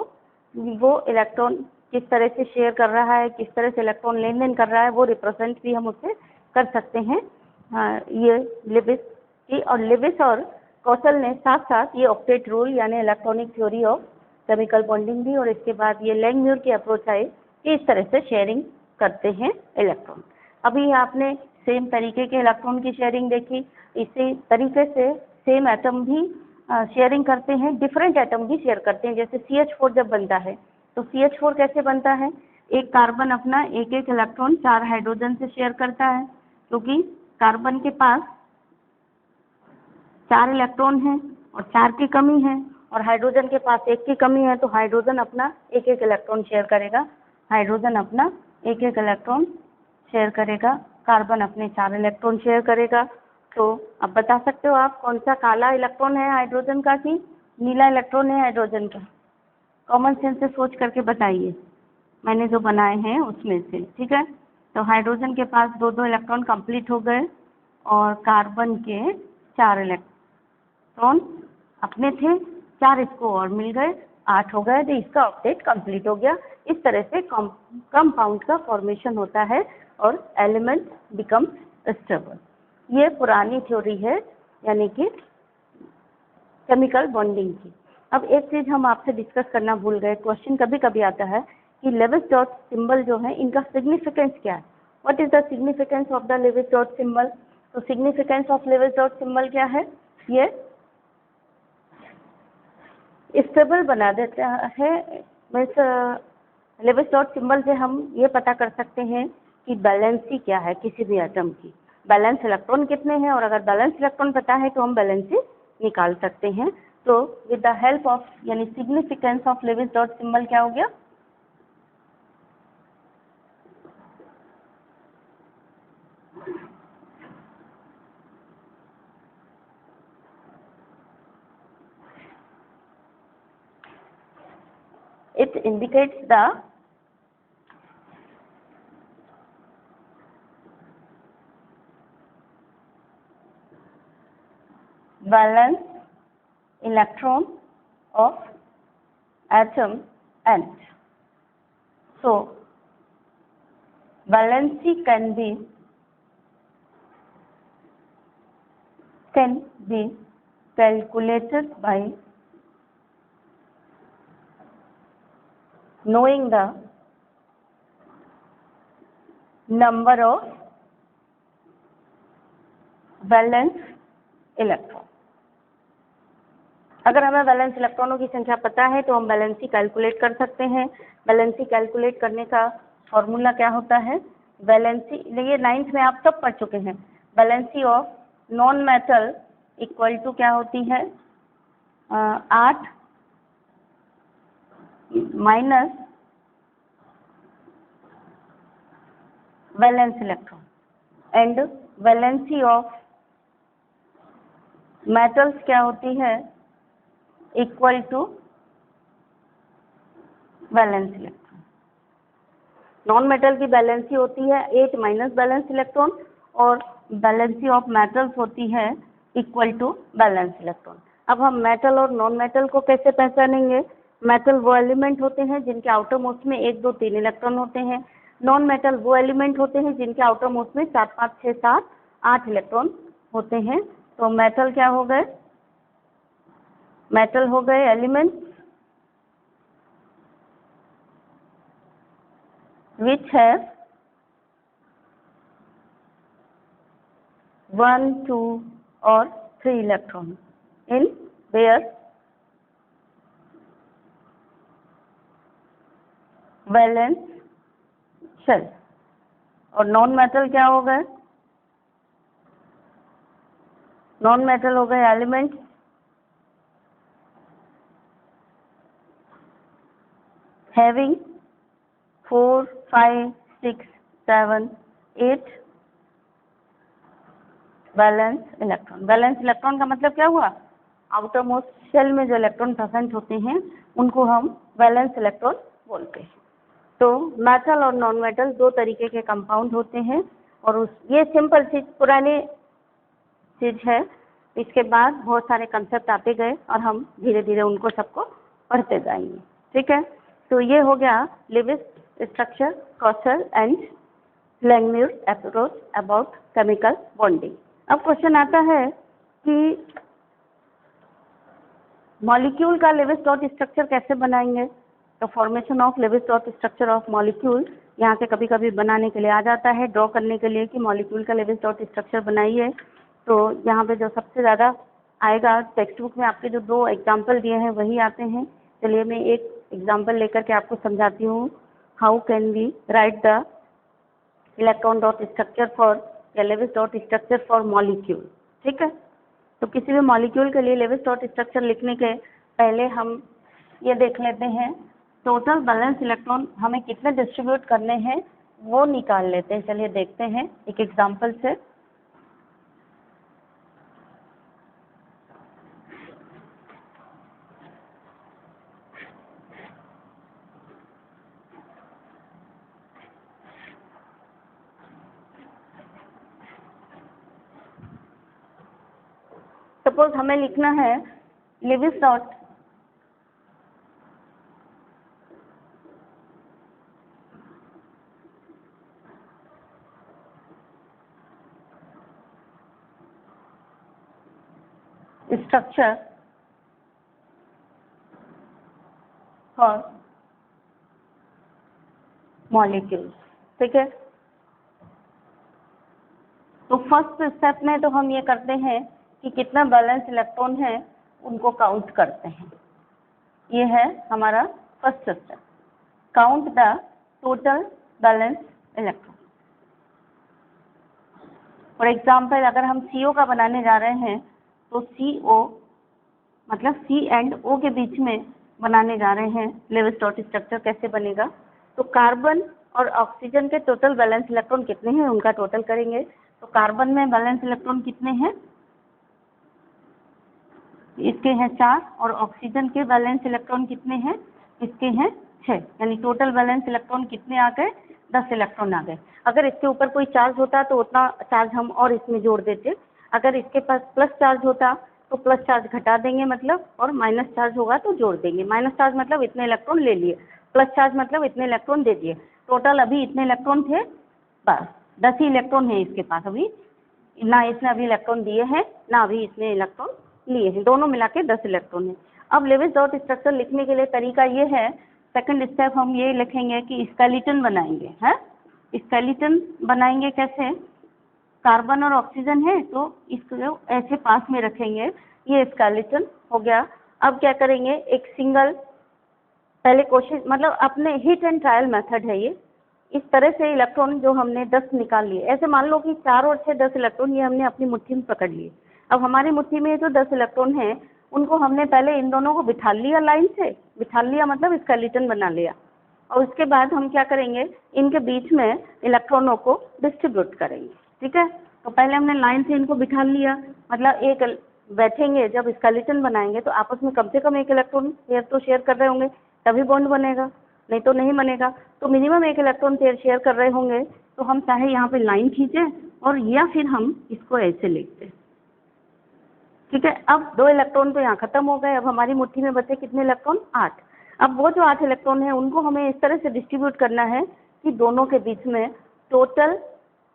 वो इलेक्ट्रॉन किस तरह से शेयर कर रहा है, किस तरह से इलेक्ट्रॉन लेन देन कर रहा है, वो रिप्रेजेंट भी हम उससे कर सकते हैं। ये लेविस की, और लेविस और कौशल ने साथ साथ ये ऑक्टेट रूल यानी electronic theory of chemical bonding भी, और इसके बाद ये लैंगम्यूर की अप्रोच आई कि इस तरह से शेयरिंग करते हैं इलेक्ट्रॉन। अभी आपने सेम तरीके के इलेक्ट्रॉन की शेयरिंग देखी, इसी तरीके से सेम एटम भी शेयरिंग करते हैं, डिफरेंट एटम भी शेयर करते हैं। जैसे CH4 जब बनता है तो CH4 कैसे बनता है, एक कार्बन अपना एक एक इलेक्ट्रॉन 4 हाइड्रोजन से शेयर करता है, क्योंकि कार्बन के पास 4 इलेक्ट्रॉन हैं और 4 की कमी है, और हाइड्रोजन के पास 1 की कमी है, तो हाइड्रोजन अपना एक एक इलेक्ट्रॉन शेयर करेगा, हाइड्रोजन अपना एक एक इलेक्ट्रॉन शेयर करेगा, कार्बन अपने 4 इलेक्ट्रॉन शेयर करेगा। तो अब बता सकते हो आप कौन सा काला इलेक्ट्रॉन है हाइड्रोजन का कि नीला इलेक्ट्रॉन है हाइड्रोजन का, कॉमन सेंस से सोच करके बताइए, मैंने जो बनाए हैं उसमें से। ठीक है, तो हाइड्रोजन के पास 2 इलेक्ट्रॉन कंप्लीट हो गए और कार्बन के 4 इलेक्ट्रॉन अपने थे, 4 इसको और मिल गए, 8 हो गए, तो इसका ऑक्टेट कंप्लीट हो गया। इस तरह से कंपाउंड का फॉर्मेशन होता है और एलिमेंट बिकम स्टेबल। ये पुरानी थ्योरी है, यानी कि केमिकल बॉन्डिंग की। अब एक चीज हम आपसे डिस्कस करना भूल गए, क्वेश्चन कभी कभी आता है कि लेविस डॉट सिंबल जो है इनका सिग्निफिकेंस क्या है। What is the significance of the Lewis dot symbol? तो significance of Lewis dot symbol क्या है? ये स्टेबल बना देता है। मीन्स लेविस डॉट सिंबल से हम ये पता कर सकते हैं कि बैलेंसी क्या है किसी भी एटम की, बैलेंस इलेक्ट्रॉन कितने हैं, और अगर बैलेंस इलेक्ट्रॉन पता है तो हम बैलेंसी निकाल सकते हैं। तो विद द हेल्प ऑफ, यानी significance of Lewis dot symbol क्या हो गया? It indicates the valence electron of atom N. So valency can be calculated by knowing the number of valence electron. अगर हमें वैलेंस इलेक्ट्रॉनों की संख्या पता है तो हम वैलेंसी कैलकुलेट कर सकते हैं। वैलेंसी कैलकुलेट करने का फॉर्मूला क्या होता है? वैलेंसी, ये 9th में आप सब पढ़ चुके हैं। Valency of non metal equal to क्या होती है? 8 minus valence electron, and valency of metals क्या होती है? Equal to valence electron. Non metal की वैलेंसी होती है 8 माइनस वैलेंस इलेक्ट्रॉन, और वैलेंसी ऑफ मेटल्स होती है इक्वल टू वैलेंस इलेक्ट्रॉन। अब हम मेटल और नॉन मेटल को कैसे पहचानेंगे? मेटल वो एलिमेंट होते हैं जिनके आउटर मोस्ट में 1, 2, 3 इलेक्ट्रॉन होते हैं। नॉन मेटल वो एलिमेंट होते हैं जिनके आउटर मोस्ट में 4, 5, 6, 7, 8 इलेक्ट्रॉन होते हैं। तो मेटल क्या हो गए? मेटल हो गए element which have 1, 2 or 3 electrons in their valence shell. और नॉन मेटल क्या हो गए? नॉन मेटल हो गए element having 4, 5, 6, 7, 8 valence electron. Valence electron का मतलब क्या हुआ? आउटर मोस्ट शेल में जो इलेक्ट्रॉन प्रेजेंट होते हैं उनको हम वैलेंस इलेक्ट्रॉन बोलते हैं। तो मेटल और नॉन मेटल 2 तरीके के कंपाउंड होते हैं, और ये सिंपल चीज पुरानी चीज है। इसके बाद बहुत सारे कंसेप्ट आते गए और हम धीरे धीरे उनको सबको पढ़ते जाएंगे। ठीक है, तो ये हो गया Lewis structure, Kossel and Langmuir approach about chemical bonding. अब क्वेश्चन आता है कि मॉलिक्यूल का लेविस डॉट स्ट्रक्चर कैसे बनाएंगे? तो formation of Lewis dot structure of molecule यहाँ से कभी कभी बनाने के लिए आ जाता है, ड्रॉ करने के लिए कि मॉलिक्यूल का लेविस डॉट स्ट्रक्चर बनाइए। तो यहाँ पे जो सबसे ज़्यादा आएगा, टेक्स्ट बुक में आपके जो 2 एग्जाम्पल दिए हैं वही आते हैं। चलिए मैं एक एग्जाम्पल लेकर के आपको समझाती हूँ। How can we write the electron dot structure for या Lewis dot structure for molecule. ठीक है, तो किसी भी मॉलिक्यूल के लिए लेविस डॉट स्ट्रक्चर लिखने के पहले हम ये देख लेते हैं टोटल बैलेंस इलेक्ट्रॉन हमें कितने डिस्ट्रीब्यूट करने हैं वो निकाल लेते हैं। चलिए देखते हैं एक एग्जांपल से। सपोज हमें लिखना है Lewis dot structure for molecules, ठीक है। तो फर्स्ट स्टेप में तो हम ये करते हैं कि कितना बैलेंस इलेक्ट्रॉन है उनको काउंट करते हैं। ये है हमारा first step, count the total balance electron. For example अगर हम CO का बनाने जा रहे हैं तो CO मतलब C एंड O के बीच में बनाने जा रहे हैं, लेविस डॉट स्ट्रक्चर कैसे बनेगा, तो कार्बन और ऑक्सीजन के टोटल बैलेंस इलेक्ट्रॉन कितने हैं उनका टोटल करेंगे। तो कार्बन में बैलेंस इलेक्ट्रॉन कितने हैं, इसके हैं 4 और ऑक्सीजन के बैलेंस इलेक्ट्रॉन कितने हैं, इसके हैं 6, यानी टोटल बैलेंस इलेक्ट्रॉन कितने आ गए, 10 इलेक्ट्रॉन आ गए। अगर इसके ऊपर कोई चार्ज होता तो उतना चार्ज हम और इसमें जोड़ देते, अगर इसके पास प्लस चार्ज होता तो प्लस चार्ज घटा देंगे मतलब, और माइनस चार्ज होगा तो जोड़ देंगे। माइनस चार्ज मतलब इतने इलेक्ट्रॉन ले लिए, प्लस चार्ज मतलब इतने इलेक्ट्रॉन दे दिए। टोटल अभी इतने इलेक्ट्रॉन थे, बस 10 ही इलेक्ट्रॉन है इसके पास अभी, ना इसने अभी इलेक्ट्रॉन दिए हैं ना अभी इसने इलेक्ट्रॉन लिए हैं, दोनों मिला के 10 इलेक्ट्रॉन है। अब लेविस डॉट स्ट्रक्चर लिखने के लिए तरीका ये है, सेकंड स्टेप हम ये लिखेंगे कि स्केलेटन बनाएंगे, है स्केलेटन बनाएंगे कैसे, कार्बन और ऑक्सीजन है तो इसको ऐसे पास में रखेंगे, ये स्केलेटन हो गया। अब क्या करेंगे, एक सिंगल पहले कोशिश मतलब अपने हिट एंड ट्रायल मेथड है ये, इस तरह से इलेक्ट्रॉन जो हमने 10 निकाल लिए, ऐसे मान लो कि 4 और 6 10 इलेक्ट्रॉन ये हमने अपनी मुट्ठी में पकड़ लिए। अब हमारी मुट्ठी में जो 10 इलेक्ट्रॉन हैं उनको हमने पहले इन दोनों को बिठा लिया, लाइन से बिठा लिया मतलब स्केलेटन बना लिया, और उसके बाद हम क्या करेंगे, इनके बीच में इलेक्ट्रॉनों को डिस्ट्रीब्यूट करेंगे, ठीक है। तो पहले हमने लाइन से इनको बिठा लिया, मतलब एक बैठेंगे जब स्केलेटन बनाएंगे तो आपस में कम से कम एक इलेक्ट्रॉन पेयर तो शेयर कर रहे होंगे तभी बॉन्ड बनेगा, नहीं तो नहीं बनेगा। तो मिनिमम एक इलेक्ट्रॉन पेयर शेयर कर रहे होंगे, तो हम चाहे यहाँ पे लाइन खींचें और या फिर हम इसको ऐसे लिखते, ठीक है। अब 2 इलेक्ट्रॉन तो यहाँ खत्म हो गए, अब हमारी मुट्ठी में बचे कितने इलेक्ट्रॉन, 8। अब वो जो 8 इलेक्ट्रॉन है उनको हमें इस तरह से डिस्ट्रीब्यूट करना है कि दोनों के बीच में टोटल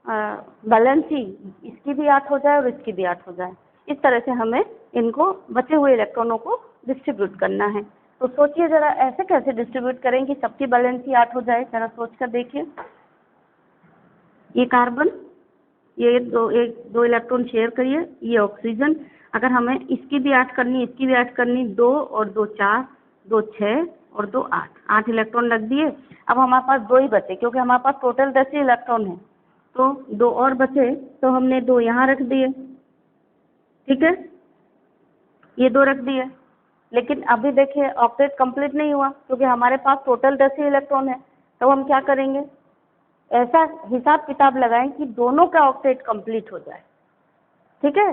बैलेंस ही इसकी भी 8 हो जाए और इसकी भी 8 हो जाए, इस तरह से हमें इनको बचे हुए इलेक्ट्रॉनों को डिस्ट्रीब्यूट करना है। तो सोचिए जरा ऐसे कैसे डिस्ट्रीब्यूट करें कि सबकी बैलेंस ही 8 हो जाए, जरा सोच कर देखिए। ये कार्बन, ये दो इलेक्ट्रॉन शेयर करिए, ये ऑक्सीजन, अगर हमें इसकी भी 8 करनी इसकी भी 8 करनी, 2 और 2 4, 2 6 और 2 8, 8 इलेक्ट्रॉन लग दिए। अब हमारे पास 2 ही बचे क्योंकि हमारे पास टोटल 10 ही इलेक्ट्रॉन है, तो 2 और बचे तो हमने 2 यहाँ रख दिए, ठीक है, ये 2 रख दिए। लेकिन अभी देखिए ऑक्टेट कंप्लीट नहीं हुआ क्योंकि हमारे पास टोटल 10 ही इलेक्ट्रॉन है, तो हम क्या करेंगे, ऐसा हिसाब किताब लगाएं कि दोनों का ऑक्टेट कंप्लीट हो जाए, ठीक है।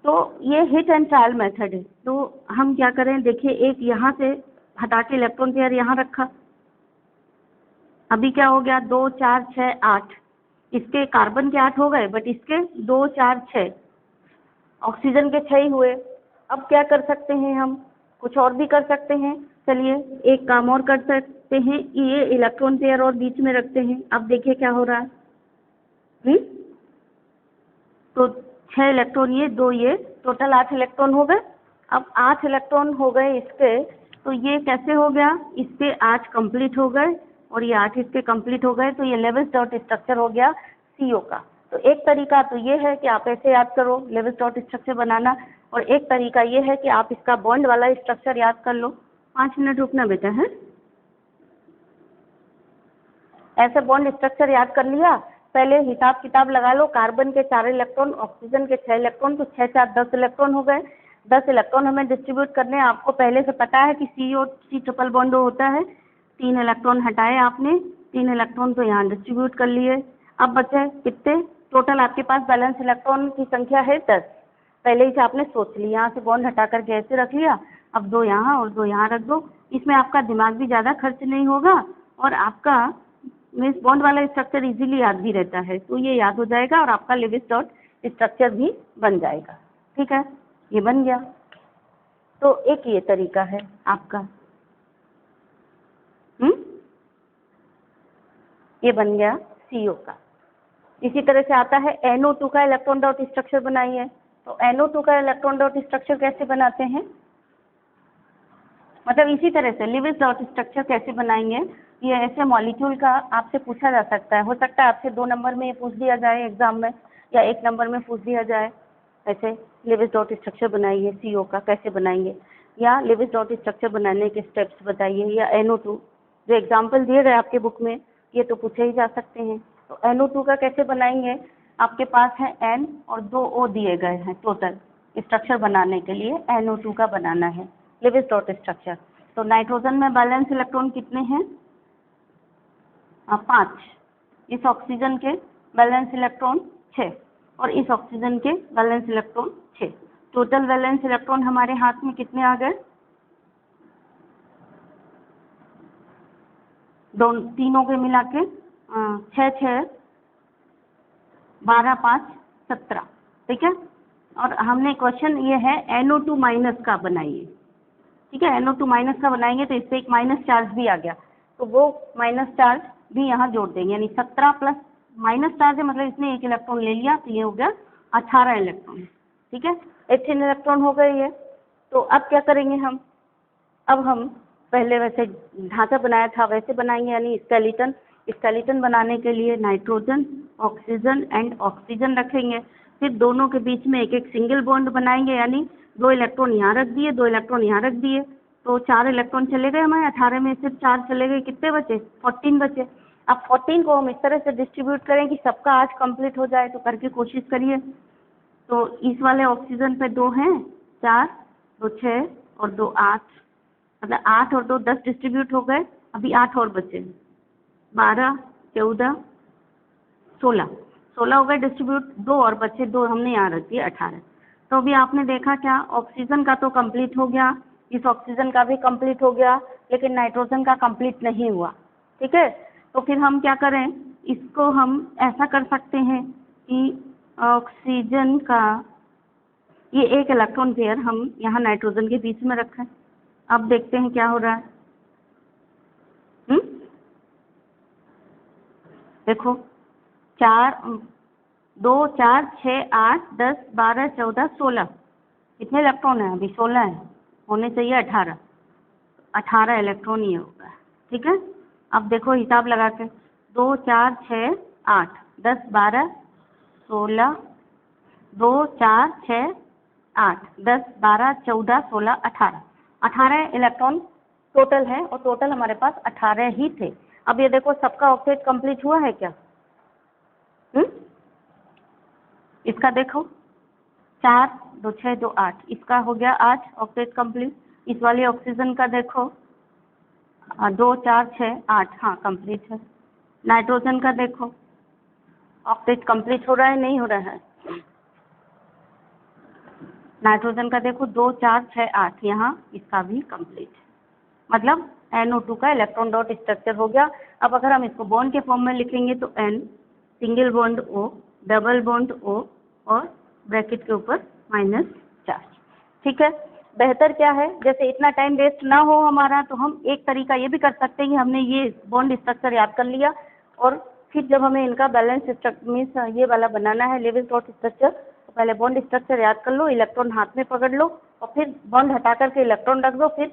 तो ये हिट एंड ट्रायल मेथड है। तो हम क्या करें, देखिए एक यहाँ से हटा के इलेक्ट्रॉन पेयर यहाँ रखा, अभी क्या हो गया, 2 4 6 8, इसके कार्बन के 8 हो गए बट इसके 2 4 6, ऑक्सीजन के 6 ही हुए। अब क्या कर सकते हैं, हम कुछ और भी कर सकते हैं, चलिए एक काम और कर सकते हैं, ये इलेक्ट्रॉन पेयर और बीच में रखते हैं। अब देखिए क्या हो रहा है, तो 6 इलेक्ट्रॉन ये, 2 ये, टोटल 8 इलेक्ट्रॉन हो गए। अब 8 इलेक्ट्रॉन हो गए इसके, तो ये कैसे हो गया, इसके 8 कंप्लीट हो गए और ये 8 इसके कंप्लीट हो गए, तो ये लेविस डॉट स्ट्रक्चर हो गया CO का। तो एक तरीका तो ये है कि आप ऐसे याद करो लेविस डॉट स्ट्रक्चर बनाना, और एक तरीका ये है कि आप इसका बॉन्ड वाला स्ट्रक्चर याद कर लो। 5 मिनट रुकना बेटा, है ऐसे बॉन्ड स्ट्रक्चर याद कर लिया, पहले हिसाब किताब लगा लो, कार्बन के 4 इलेक्ट्रॉन, ऑक्सीजन के 6 इलेक्ट्रॉन, तो 6 4 10 इलेक्ट्रॉन हो गए। 10 इलेक्ट्रॉन हमें डिस्ट्रीब्यूट करने हैं, आपको पहले से पता है कि CO ट्रिपल बॉन्ड होता है, 3 इलेक्ट्रॉन हटाए आपने, 3 इलेक्ट्रॉन तो यहाँ डिस्ट्रीब्यूट कर लिए। अब बचे कितने, टोटल आपके पास बैलेंस इलेक्ट्रॉन की संख्या है 10, पहले ही से आपने सोच लिया, यहाँ से बॉन्ड हटा करके ऐसे रख लिया। अब 2 यहाँ और 2 यहाँ रख दो, इसमें आपका दिमाग भी ज़्यादा खर्च नहीं होगा और आपका मीन्स बॉन्ड वाला स्ट्रक्चर इजीली याद भी रहता है, तो ये याद हो जाएगा और आपका लेविस डॉट स्ट्रक्चर भी बन जाएगा, ठीक है। ये बन गया। तो एक ये तरीका है आपका, ये बन गया CO का। इसी तरह से आता है NO2 का इलेक्ट्रॉन डॉट स्ट्रक्चर बनाइए। तो NO2 का इलेक्ट्रॉन डॉट स्ट्रक्चर कैसे बनाते हैं, मतलब इसी तरह से लिविस डॉट स्ट्रक्चर कैसे बनाएंगे, ये ऐसे मॉलिक्यूल का आपसे पूछा जा सकता है। हो सकता है आपसे 2 नंबर में ये पूछ दिया जाए एग्जाम में, या 1 नंबर में पूछ दिया जाए। ऐसे लिविस डॉट स्ट्रक्चर बनाइए CO का, कैसे बनाएंगे, या लिविस डॉट स्ट्रक्चर बनाने के स्टेप्स बताइए, या NO2 जो एग्जाम्पल दिए गए आपके बुक में ये तो पूछे ही जा सकते हैं। तो NO2 का कैसे बनाएंगे, आपके पास है N और 2 O दिए गए हैं टोटल स्ट्रक्चर बनाने के लिए NO2 का बनाना है लिविस डॉट स्ट्रक्चर। तो नाइट्रोजन में बैलेंस इलेक्ट्रॉन कितने हैं, 5। इस ऑक्सीजन के बैलेंस इलेक्ट्रॉन 6 और इस ऑक्सीजन के balance electron 6। Total balance electron हमारे हाथ में कितने आ गए, तीनों के मिला के 6 6 12 5 17, ठीक है। और हमने क्वेश्चन ये है NO2 माइनस का बनाइए, ठीक है। NO2 माइनस का बनाएंगे तो इससे एक माइनस चार्ज भी आ गया, तो वो माइनस चार्ज भी यहाँ जोड़ देंगे, यानी 17 प्लस माइनस चार्ज है, मतलब इसने 1 इलेक्ट्रॉन ले लिया, तो ये हो गया 18 इलेक्ट्रॉन, ठीक है। 18 इलेक्ट्रॉन हो गए ये। तो अब क्या करेंगे हम, अब हम पहले वैसे ढांचा बनाया था वैसे बनाएंगे, यानी स्केलेटन बनाने के लिए नाइट्रोजन, ऑक्सीजन एंड ऑक्सीजन रखेंगे। फिर दोनों के बीच में एक एक सिंगल बॉन्ड बनाएंगे, यानी 2 इलेक्ट्रॉन यहाँ रख दिए, 2 इलेक्ट्रॉन यहाँ रख दिए, तो 4 इलेक्ट्रॉन चले गए हमारे। 18 में सिर्फ 4 चले गए, कितने बचे, 14 बचे। अब 14 को हम इस तरह से डिस्ट्रीब्यूट करें कि सबका आज कंप्लीट हो जाए, तो करके कोशिश करिए। तो इस वाले ऑक्सीजन पे 2 हैं, 4 2 6 और 2 8, मतलब 8 और 2 10 डिस्ट्रीब्यूट हो गए। अभी 8 और बचे, 12 14 16 हो गए डिस्ट्रीब्यूट, 2 और बचे, 2 हमने यहाँ रख दिए, 18। तो अभी आपने देखा क्या, ऑक्सीजन का तो कंप्लीट हो गया, इस ऑक्सीजन का भी कंप्लीट हो गया, लेकिन नाइट्रोजन का कंप्लीट नहीं हुआ, ठीक है। तो फिर हम क्या करें, इसको हम ऐसा कर सकते हैं कि ऑक्सीजन का ये 1 इलेक्ट्रॉन पेयर हम यहाँ नाइट्रोजन के बीच में रखें। अब देखते हैं क्या हो रहा है। देखो 2 4 6 8 10 12 14 16, कितने इलेक्ट्रॉन है, अभी 16 है, होने चाहिए 18 इलेक्ट्रॉन ये होगा, ठीक है। अब देखो हिसाब लगा के, 2 4 6 8 10 12 16, 2 4 6 8 10 12 14 16 18 इलेक्ट्रॉन टोटल है, और टोटल हमारे पास 18 ही थे। अब ये देखो सबका ऑक्टेट कंप्लीट हुआ है क्या, इसका देखो 4 2 6 2 8, इसका हो गया 8 ऑक्टेट कंप्लीट। इस वाले ऑक्सीजन का देखो 2 4 6 8, हाँ कंप्लीट है। नाइट्रोजन का देखो ऑक्टेट कंप्लीट हो रहा है, नहीं हो रहा है। नाइट्रोजन का देखो 2 4 6 8, यहाँ इसका भी कंप्लीट है, मतलब NO2 का इलेक्ट्रॉन डॉट स्ट्रक्चर हो गया। अब अगर हम इसको बॉन्ड के फॉर्म में लिखेंगे तो N single bond O double bond O और ब्रैकेट के ऊपर माइनस चार्ज, ठीक है। बेहतर क्या है, जैसे इतना टाइम वेस्ट ना हो हमारा, तो हम एक तरीका ये भी कर सकते हैं कि हमने ये बॉन्ड स्ट्रक्चर याद कर लिया, और फिर जब हमें इनका बैलेंस स्ट्रक्चर मीन्स ये वाला बनाना है लिविस डॉट स्ट्रक्चर, तो पहले बॉन्ड स्ट्रक्चर याद कर लो, इलेक्ट्रॉन हाथ में पकड़ लो, और फिर बॉन्ड हटा करके इलेक्ट्रॉन रख दो, फिर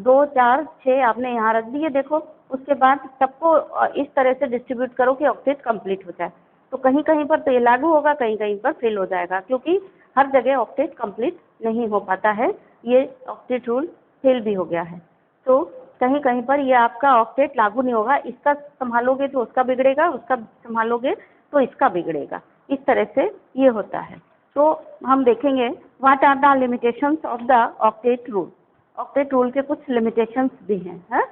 2 4 6 आपने यहाँ रख दिए, देखो उसके बाद सबको इस तरह से डिस्ट्रीब्यूट करो कि ऑक्टेट कंप्लीट हो जाए। तो कहीं कहीं पर तो ये लागू होगा, कहीं कहीं पर फेल हो जाएगा, क्योंकि हर जगह ऑक्टेट कंप्लीट नहीं हो पाता है, ये ऑक्टेट रूल फेल भी हो गया है। तो कहीं कहीं पर ये आपका ऑक्टेट लागू नहीं होगा, इसका संभालोगे तो उसका बिगड़ेगा, उसका संभालोगे तो इसका बिगड़ेगा, इस तरह से ये होता है। तो हम देखेंगे what are the limitations of the octet rule. Octet rule के कुछ लिमिटेशंस भी हैं, है?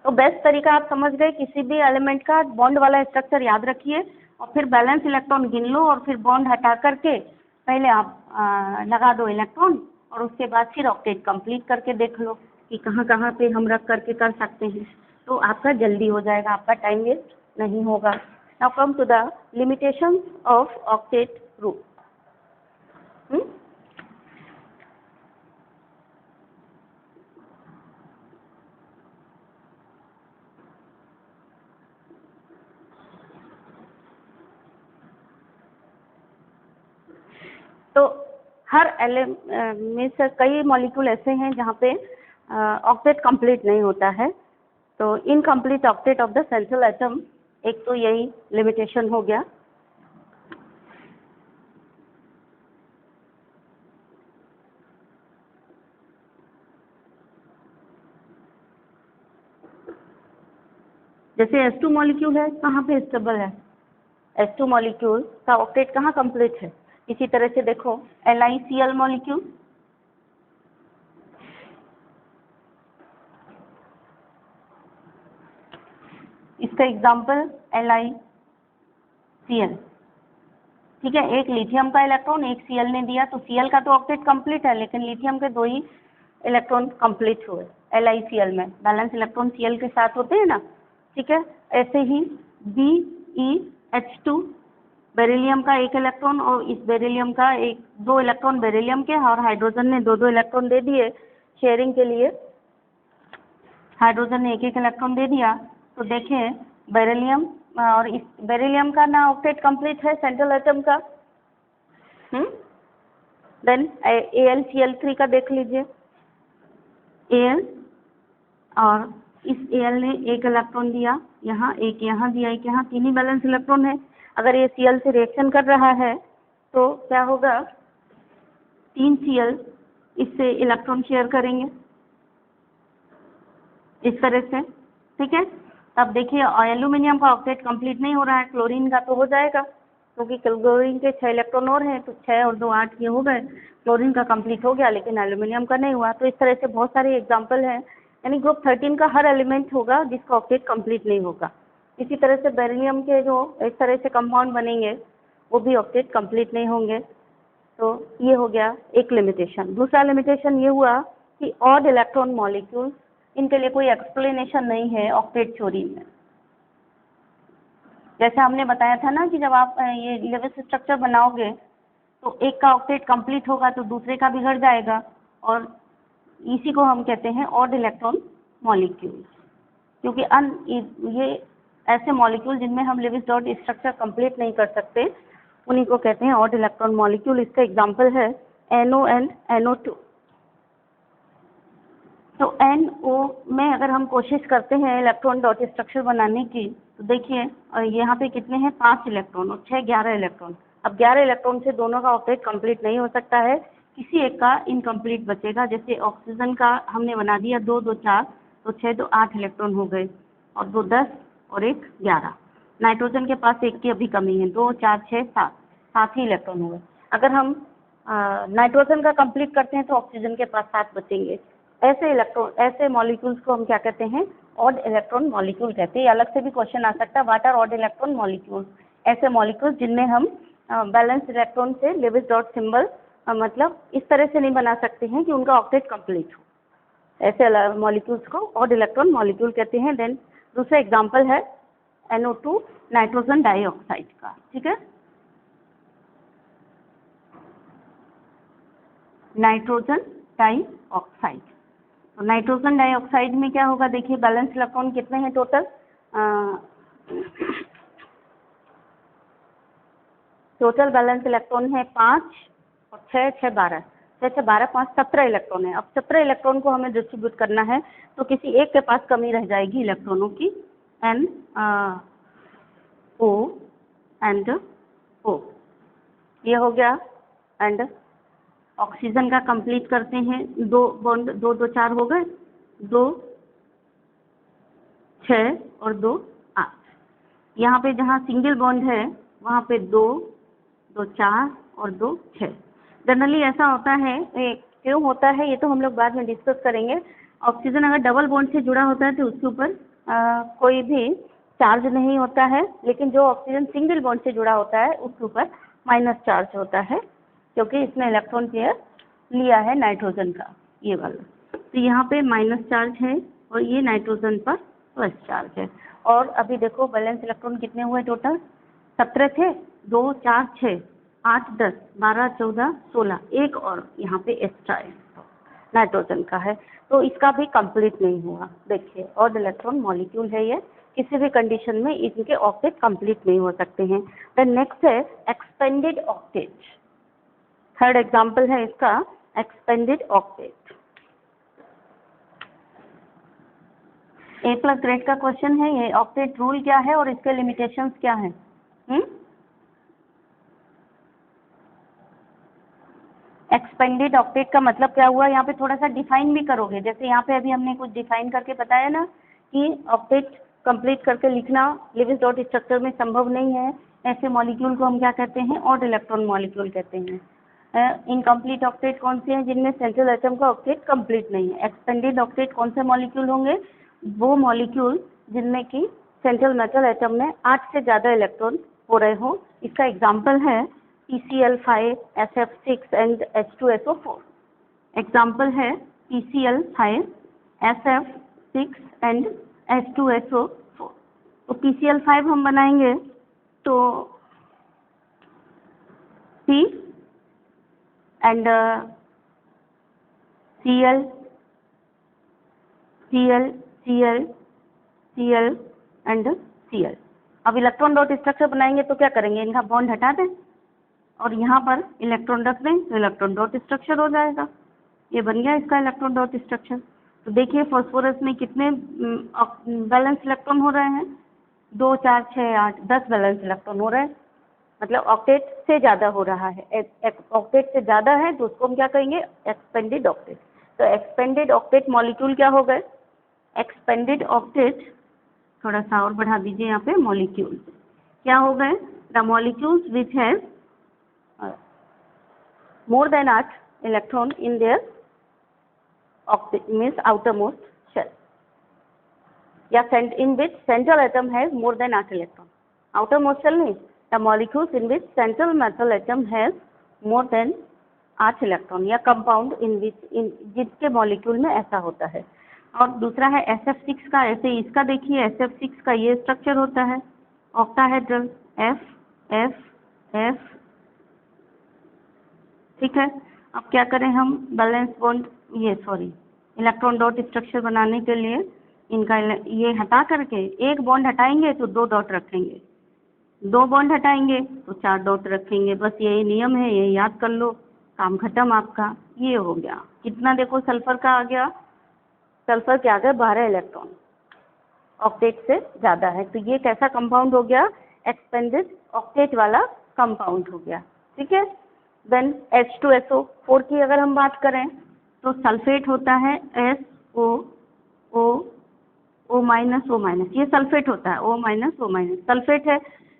तो बेस्ट तरीका आप समझ गए, किसी भी एलिमेंट का बॉन्ड वाला स्ट्रक्चर याद रखिए, और फिर बैलेंस इलेक्ट्रॉन गिन लो, और फिर बॉन्ड हटा करके पहले आप लगा दो इलेक्ट्रॉन, और उसके बाद फिर ऑक्टेट कंप्लीट करके देख लो कि कहाँ कहाँ पे हम रख करके कर सकते हैं, तो आपका जल्दी हो जाएगा, आपका टाइम वेस्ट नहीं होगा। Now come to the limitations of octet rule. Hmm? तो हर में से कई मॉलिक्यूल ऐसे हैं जहाँ पे ऑक्टेट कंप्लीट नहीं होता है। तो incomplete octet of the central atom, एक तो यही लिमिटेशन हो गया। जैसे H2 मॉलिक्यूल है, कहाँ पे स्टेबल है? H2 मॉलिक्यूल का ऑक्टेट कहाँ कंप्लीट है? इसी तरह से देखो LiCl मॉलिक्यूल, इसका एग्जाम्पल LiCl, ठीक है। एक लिथियम का इलेक्ट्रॉन एक Cl ने दिया, तो Cl का तो ऑक्टेट कंप्लीट है, लेकिन लिथियम के 2 ही इलेक्ट्रॉन कंप्लीट हुए LiCl में। बैलेंस इलेक्ट्रॉन Cl के साथ होते हैं ना, ठीक है। ऐसे ही BeH2, बेरिलियम का एक इलेक्ट्रॉन और इस बेरिलियम का 2 इलेक्ट्रॉन बेरिलियम के, और हाइड्रोजन ने 2 इलेक्ट्रॉन दे दिए शेयरिंग के लिए। हाइड्रोजन ने 1 इलेक्ट्रॉन दे दिया। तो देखें बेरिलियम और इस बेरिलियम का ना ऑक्टेट कंप्लीट है सेंट्रल एटम का। देन AlCl3 का देख लीजिए, Al और इस Al ने 1 इलेक्ट्रॉन दिया यहाँ, 1 यहाँ दिया, 1 यहाँ, 3 ही बैलेंस इलेक्ट्रॉन है। अगर ये Cl से रिएक्शन कर रहा है तो क्या होगा, 3 Cl इससे इलेक्ट्रॉन शेयर करेंगे इस तरह से, ठीक है। अब देखिए एल्यूमिनियम का ऑक्टेट कंप्लीट नहीं हो रहा है, क्लोरीन का तो हो जाएगा क्योंकि क्लोरीन के 6 इलेक्ट्रॉन और हैं, तो 6 और 2 8 ये हो गए। क्लोरीन का कंप्लीट हो गया, लेकिन एल्यूमिनियम का नहीं हुआ। तो इस तरह से बहुत सारे एग्जाम्पल हैं। यानी ग्रुप 13 का हर एलिमेंट होगा जिसका ऑक्टेट कंप्लीट नहीं होगा। इसी तरह से बेरिलियम के जो इस तरह से कंपाउंड बनेंगे वो भी ऑक्टेट कंप्लीट नहीं होंगे। तो ये हो गया एक लिमिटेशन। दूसरा लिमिटेशन ये हुआ कि ऑड इलेक्ट्रॉन मॉलिक्यूल्स, इनके लिए कोई एक्सप्लेनेशन नहीं है ऑक्टेट थ्योरी में। जैसे हमने बताया था ना कि जब आप ये लेविस स्ट्रक्चर बनाओगे तो एक का ऑक्टेट कंप्लीट होगा तो दूसरे का बिगड़ जाएगा, और इसी को हम कहते हैं ऑड इलेक्ट्रॉन मॉलिक्यूल। क्योंकि ये ऐसे मॉलिक्यूल जिनमें हम लेविस डॉट स्ट्रक्चर कंप्लीट नहीं कर सकते, उन्हीं को कहते हैं ऑड इलेक्ट्रॉन मॉलिक्यूल। इसका एग्जांपल है NO एंड NO2। तो NO में अगर हम कोशिश करते हैं इलेक्ट्रॉन डॉट स्ट्रक्चर बनाने की, तो देखिए यहाँ पे कितने हैं, 5 इलेक्ट्रॉन और 6 11 इलेक्ट्रॉन। अब 11 इलेक्ट्रॉन से दोनों का ऑक्टेट कंप्लीट नहीं हो सकता है, किसी एक का इनकम्प्लीट बचेगा। जैसे ऑक्सीजन का हमने बना दिया 2 2 4, तो 6 2 8 इलेक्ट्रॉन हो गए, और 2 10 और 1 11। नाइट्रोजन के पास 1 की अभी कमी है, 2 4 6 7, 7 ही इलेक्ट्रॉन हो गए। अगर हम नाइट्रोजन का कंप्लीट करते हैं तो ऑक्सीजन के पास 7 बचेंगे। ऐसे मॉलिक्यूल्स को हम क्या कहते हैं, ऑड इलेक्ट्रॉन मॉलिक्यूल कहते हैं। अलग से भी क्वेश्चन आ सकता है, what are odd electron molecules? ऐसे मॉलिक्यूल्स जिनमें हम बैलेंस इलेक्ट्रॉन से लेविस डॉट सिंबल मतलब इस तरह से नहीं बना सकते हैं कि उनका ऑक्टेट कंप्लीट हो, ऐसे मॉलिक्यूल्स को ऑड इलेक्ट्रॉन मॉलिक्यूल कहते हैं। देन दूसरा एग्जाम्पल है NO2 नाइट्रोजन डाइऑक्साइड का, ठीक है। नाइट्रोजन डाइऑक्साइड, तो नाइट्रोजन डाइऑक्साइड में क्या होगा, देखिए बैलेंस इलेक्ट्रॉन कितने हैं टोटल, टोटल बैलेंस इलेक्ट्रॉन है 5 और 6 6 12, 6 6 12 5 17 इलेक्ट्रॉन है। अब 17 इलेक्ट्रॉन को हमें डिस्ट्रीब्यूट करना है, तो किसी एक के पास कमी रह जाएगी इलेक्ट्रॉनों की, NO एंड O, ये हो गया। एंड ऑक्सीजन का कंप्लीट करते हैं, 2 बॉन्ड 2 2 4 हो गए, 2 6 और 2 8। यहाँ पे जहाँ सिंगल बॉन्ड है वहाँ पे 2 2 4 और 2 6। जनरली ऐसा होता है, क्यों होता है ये तो हम लोग बाद में डिस्कस करेंगे। ऑक्सीजन अगर डबल बॉन्ड से जुड़ा होता है तो उसके ऊपर कोई भी चार्ज नहीं होता है, लेकिन जो ऑक्सीजन सिंगल बॉन्ड से जुड़ा होता है उसके ऊपर माइनस चार्ज होता है, क्योंकि इसने इलेक्ट्रॉन पेयर लिया है नाइट्रोजन का, ये वाला। तो यहाँ पे माइनस चार्ज है और ये नाइट्रोजन पर प्लस चार्ज है। और अभी देखो बैलेंस इलेक्ट्रॉन कितने हुए टोटल, 17 थे, 2 4 6, 8, 10, 12, 14, 16, एक और यहाँ पे एक्स्ट्रा है, नाइट्रोजन का है, तो इसका भी कंप्लीट नहीं हुआ। देखिए ऑड इलेक्ट्रॉन मॉलिक्यूल है ये, किसी भी कंडीशन में इनके ऑक्टेट कंप्लीट नहीं हो सकते हैं। देन नेक्स्ट है एक्सपेंडेड ऑक्टेट। थर्ड एग्जांपल है इसका एक्सपेंडेड ऑक्टेट। ए प्लस ग्रेड का क्वेश्चन है ये। ऑक्टेट रूल क्या है और इसके लिमिटेशंस क्या है? एक्सपेंडेड ऑक्टेट का मतलब क्या हुआ, यहाँ पे थोड़ा सा डिफाइन भी करोगे। जैसे यहाँ पे अभी हमने कुछ डिफाइन करके बताया ना कि ऑक्टेट कंप्लीट करके लिखना लिविस डॉट स्ट्रक्चर में संभव नहीं है, ऐसे मॉलिक्यूल को हम क्या कहते हैं? ऑड इलेक्ट्रॉन मॉलिक्यूल कहते हैं। इनकम्प्लीट ऑक्टेट कौन से हैं? जिनमें सेंट्रल एटम का ऑक्टेट कंप्लीट नहीं है। एक्सपेंडेड ऑक्टेट कौन से मॉलिक्यूल होंगे? वो मॉलिक्यूल जिनमें कि सेंट्रल मेटल एटम में 8 से ज़्यादा इलेक्ट्रॉन हो रहे हो। इसका एग्जाम्पल है PCl5, SF6 and H2SO4। Example है PCl5, SF6 एंड H2SO4। तो PCl5 हम बनाएंगे तो C and Cl Cl Cl Cl and Cl। अब इलेक्ट्रॉन डॉट स्ट्रक्चर बनाएंगे तो क्या करेंगे? इनका बॉन्ड हटा दें और यहाँ पर इलेक्ट्रॉन रख दें तो इलेक्ट्रॉन डॉट स्ट्रक्चर हो जाएगा। ये बन गया इसका इलेक्ट्रॉन डॉट स्ट्रक्चर। तो देखिए फॉस्फोरस में कितने बैलेंस इलेक्ट्रॉन हो रहे हैं? 2, 4, 6, 8, 10 बैलेंस इलेक्ट्रॉन हो रहे हैं, मतलब ऑक्टेट से ज़्यादा हो रहा है। ऑक्टेट से ज़्यादा है तो उसको हम क्या कहेंगे? Expanded octet. तो एक्सपेंडेड ऑक्टेट मॉलिक्यूल क्या हो गए? एक्सपेंडेड ऑक्टेट, थोड़ा सा और बढ़ा दीजिए यहाँ पे, मॉलिक्यूल क्या हो गए? The molecules which have more than 8 electron in their octet means outermost shell, या in which central atom has more than 8 electron। outermost shell नहीं, the molecules in which central metal atom has more than 8 electron, या compound in which जिसके molecule में ऐसा होता है। और दूसरा है SF6 का। ऐसे इसका देखिए SF6 का ये स्ट्रक्चर होता है ऑक्टाहेड्रल, F F F, ठीक है। अब क्या करें हम? बैलेंस बॉन्ड, ये सॉरी इलेक्ट्रॉन डॉट स्ट्रक्चर बनाने के लिए इनका ये हटा करके एक बॉन्ड हटाएंगे तो 2 डॉट रखेंगे, 2 बॉन्ड हटाएंगे तो 4 डॉट रखेंगे। बस यही नियम है, ये याद कर लो, काम खत्म आपका। ये हो गया कितना? देखो सल्फर का आ गया, सल्फर के आ गए 12 इलेक्ट्रॉन, ऑक्टेट से ज़्यादा है। तो ये कैसा कंपाउंड हो गया? एक्सपेंडेड ऑक्टेट वाला कंपाउंड हो गया, ठीक है। देन H2SO4 की अगर हम बात करें तो सल्फेट होता है SO, ये सल्फेट होता है, O-O-, सल्फेट है।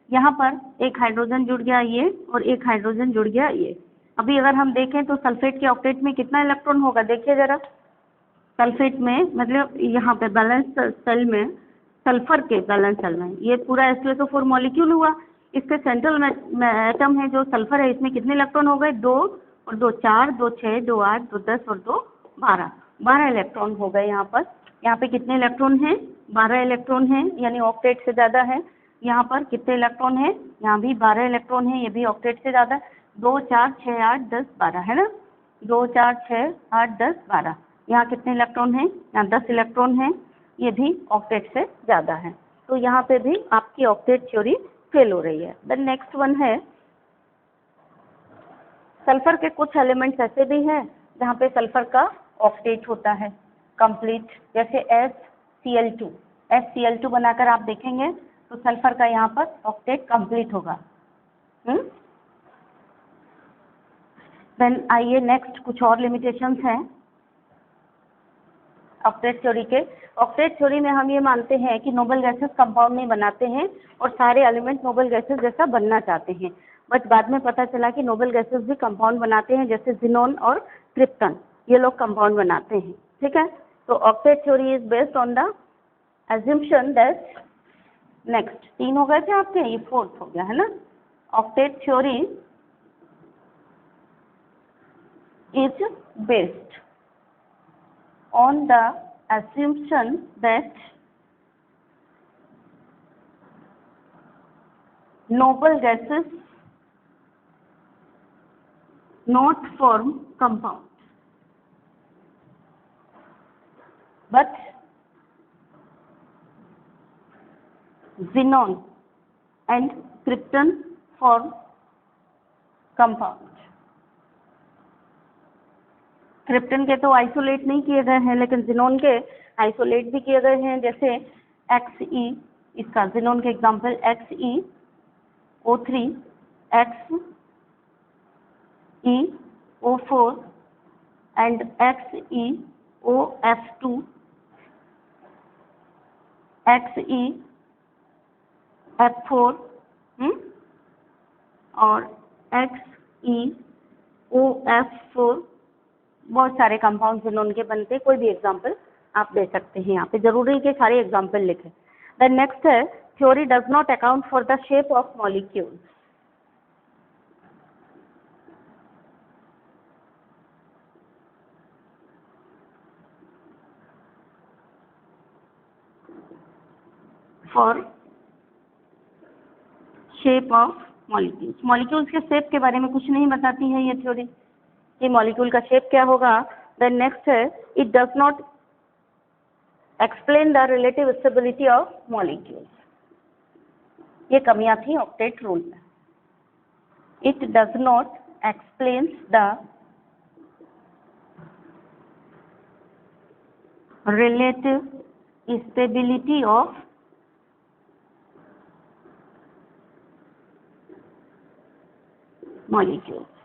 यहाँ पर एक हाइड्रोजन जुड़ गया ये और एक हाइड्रोजन जुड़ गया ये। अभी अगर हम देखें तो सल्फेट के ऑक्टेट में कितना इलेक्ट्रॉन होगा? देखिए जरा, सल्फेट में मतलब यहाँ पे बैलेंस सेल में, सल्फर के बैलेंस सेल में ये पूरा H2SO4 मॉलिक्यूल हुआ। इसके सेंट्रल में एटम है जो सल्फर है, इसमें कितने इलेक्ट्रॉन हो गए? 2 और 2 4, 2 6, 2 8, 2 10 और 2 12, 12 इलेक्ट्रॉन हो गए यहाँ पर। यहाँ पे कितने इलेक्ट्रॉन हैं? 12 इलेक्ट्रॉन हैं, यानी ऑक्टेट से ज़्यादा है। यहाँ पर कितने इलेक्ट्रॉन हैं? यहाँ भी 12 इलेक्ट्रॉन हैं, ये भी ऑक्टेट से ज़्यादा। 2 4 6 8 10 12 है ना, 2 4 6 8 10 12। यहाँ कितने इलेक्ट्रॉन हैं? यहाँ 10 इलेक्ट्रॉन हैं, ये भी ऑक्टेट से ज़्यादा है। तो यहाँ पे भी आपकी ऑक्टेट थ्योरी फेल हो रही है। द नेक्स्ट वन है सल्फर के कुछ एलिमेंट्स ऐसे भी हैं जहाँ पे सल्फर का ऑक्टेट होता है कंप्लीट, जैसे SCl2 बनाकर आप देखेंगे तो सल्फर का यहाँ पर ऑक्टेट कंप्लीट होगा। देन आइए नेक्स्ट कुछ और लिमिटेशंस हैं ऑक्टेट थ्योरी के। ऑक्टेट थ्योरी में हम ये मानते हैं कि नोबल गैसेस कंपाउंड नहीं बनाते हैं और सारे एलिमेंट नोबल गैसेस जैसा बनना चाहते हैं, बट बाद में पता चला कि नोबल गैसेस भी कंपाउंड बनाते हैं, जैसे जिनोन और क्रिप्टन, ये लोग कंपाउंड बनाते हैं, ठीक है। तो octet theory is based on the assumption that, next 3 हो गए थे आपके, ये 4th हो गया है ना। Octet theory is based on the assumption that noble gases not form compound, but xenon and krypton form compound. Krypton के तो आइसोलेट नहीं किए गए हैं, लेकिन जिनोन के आइसोलेट भी किए गए हैं, जैसे XE, इसका जिनोन के example XeO3, XeO4 and XeOF2, XeF4 और XeOF4, बहुत सारे कंपाउंड जिनोन के बनते हैं। कोई भी एग्जांपल आप दे सकते हैं यहाँ पे, जरूरी है कि सारे एग्जांपल लिखें। द नेक्स्ट है theory does not account for the shape of molecule. For shape of molecules, molecules के शेप के बारे में कुछ नहीं बताती है ये थ्योरी कि मॉलिक्यूल का शेप क्या होगा। देन नेक्स्ट है it does not explain the relative stability of molecules. ये कमियां थी ऑक्टेट रूल में। It does not explain the relative stability of molecules.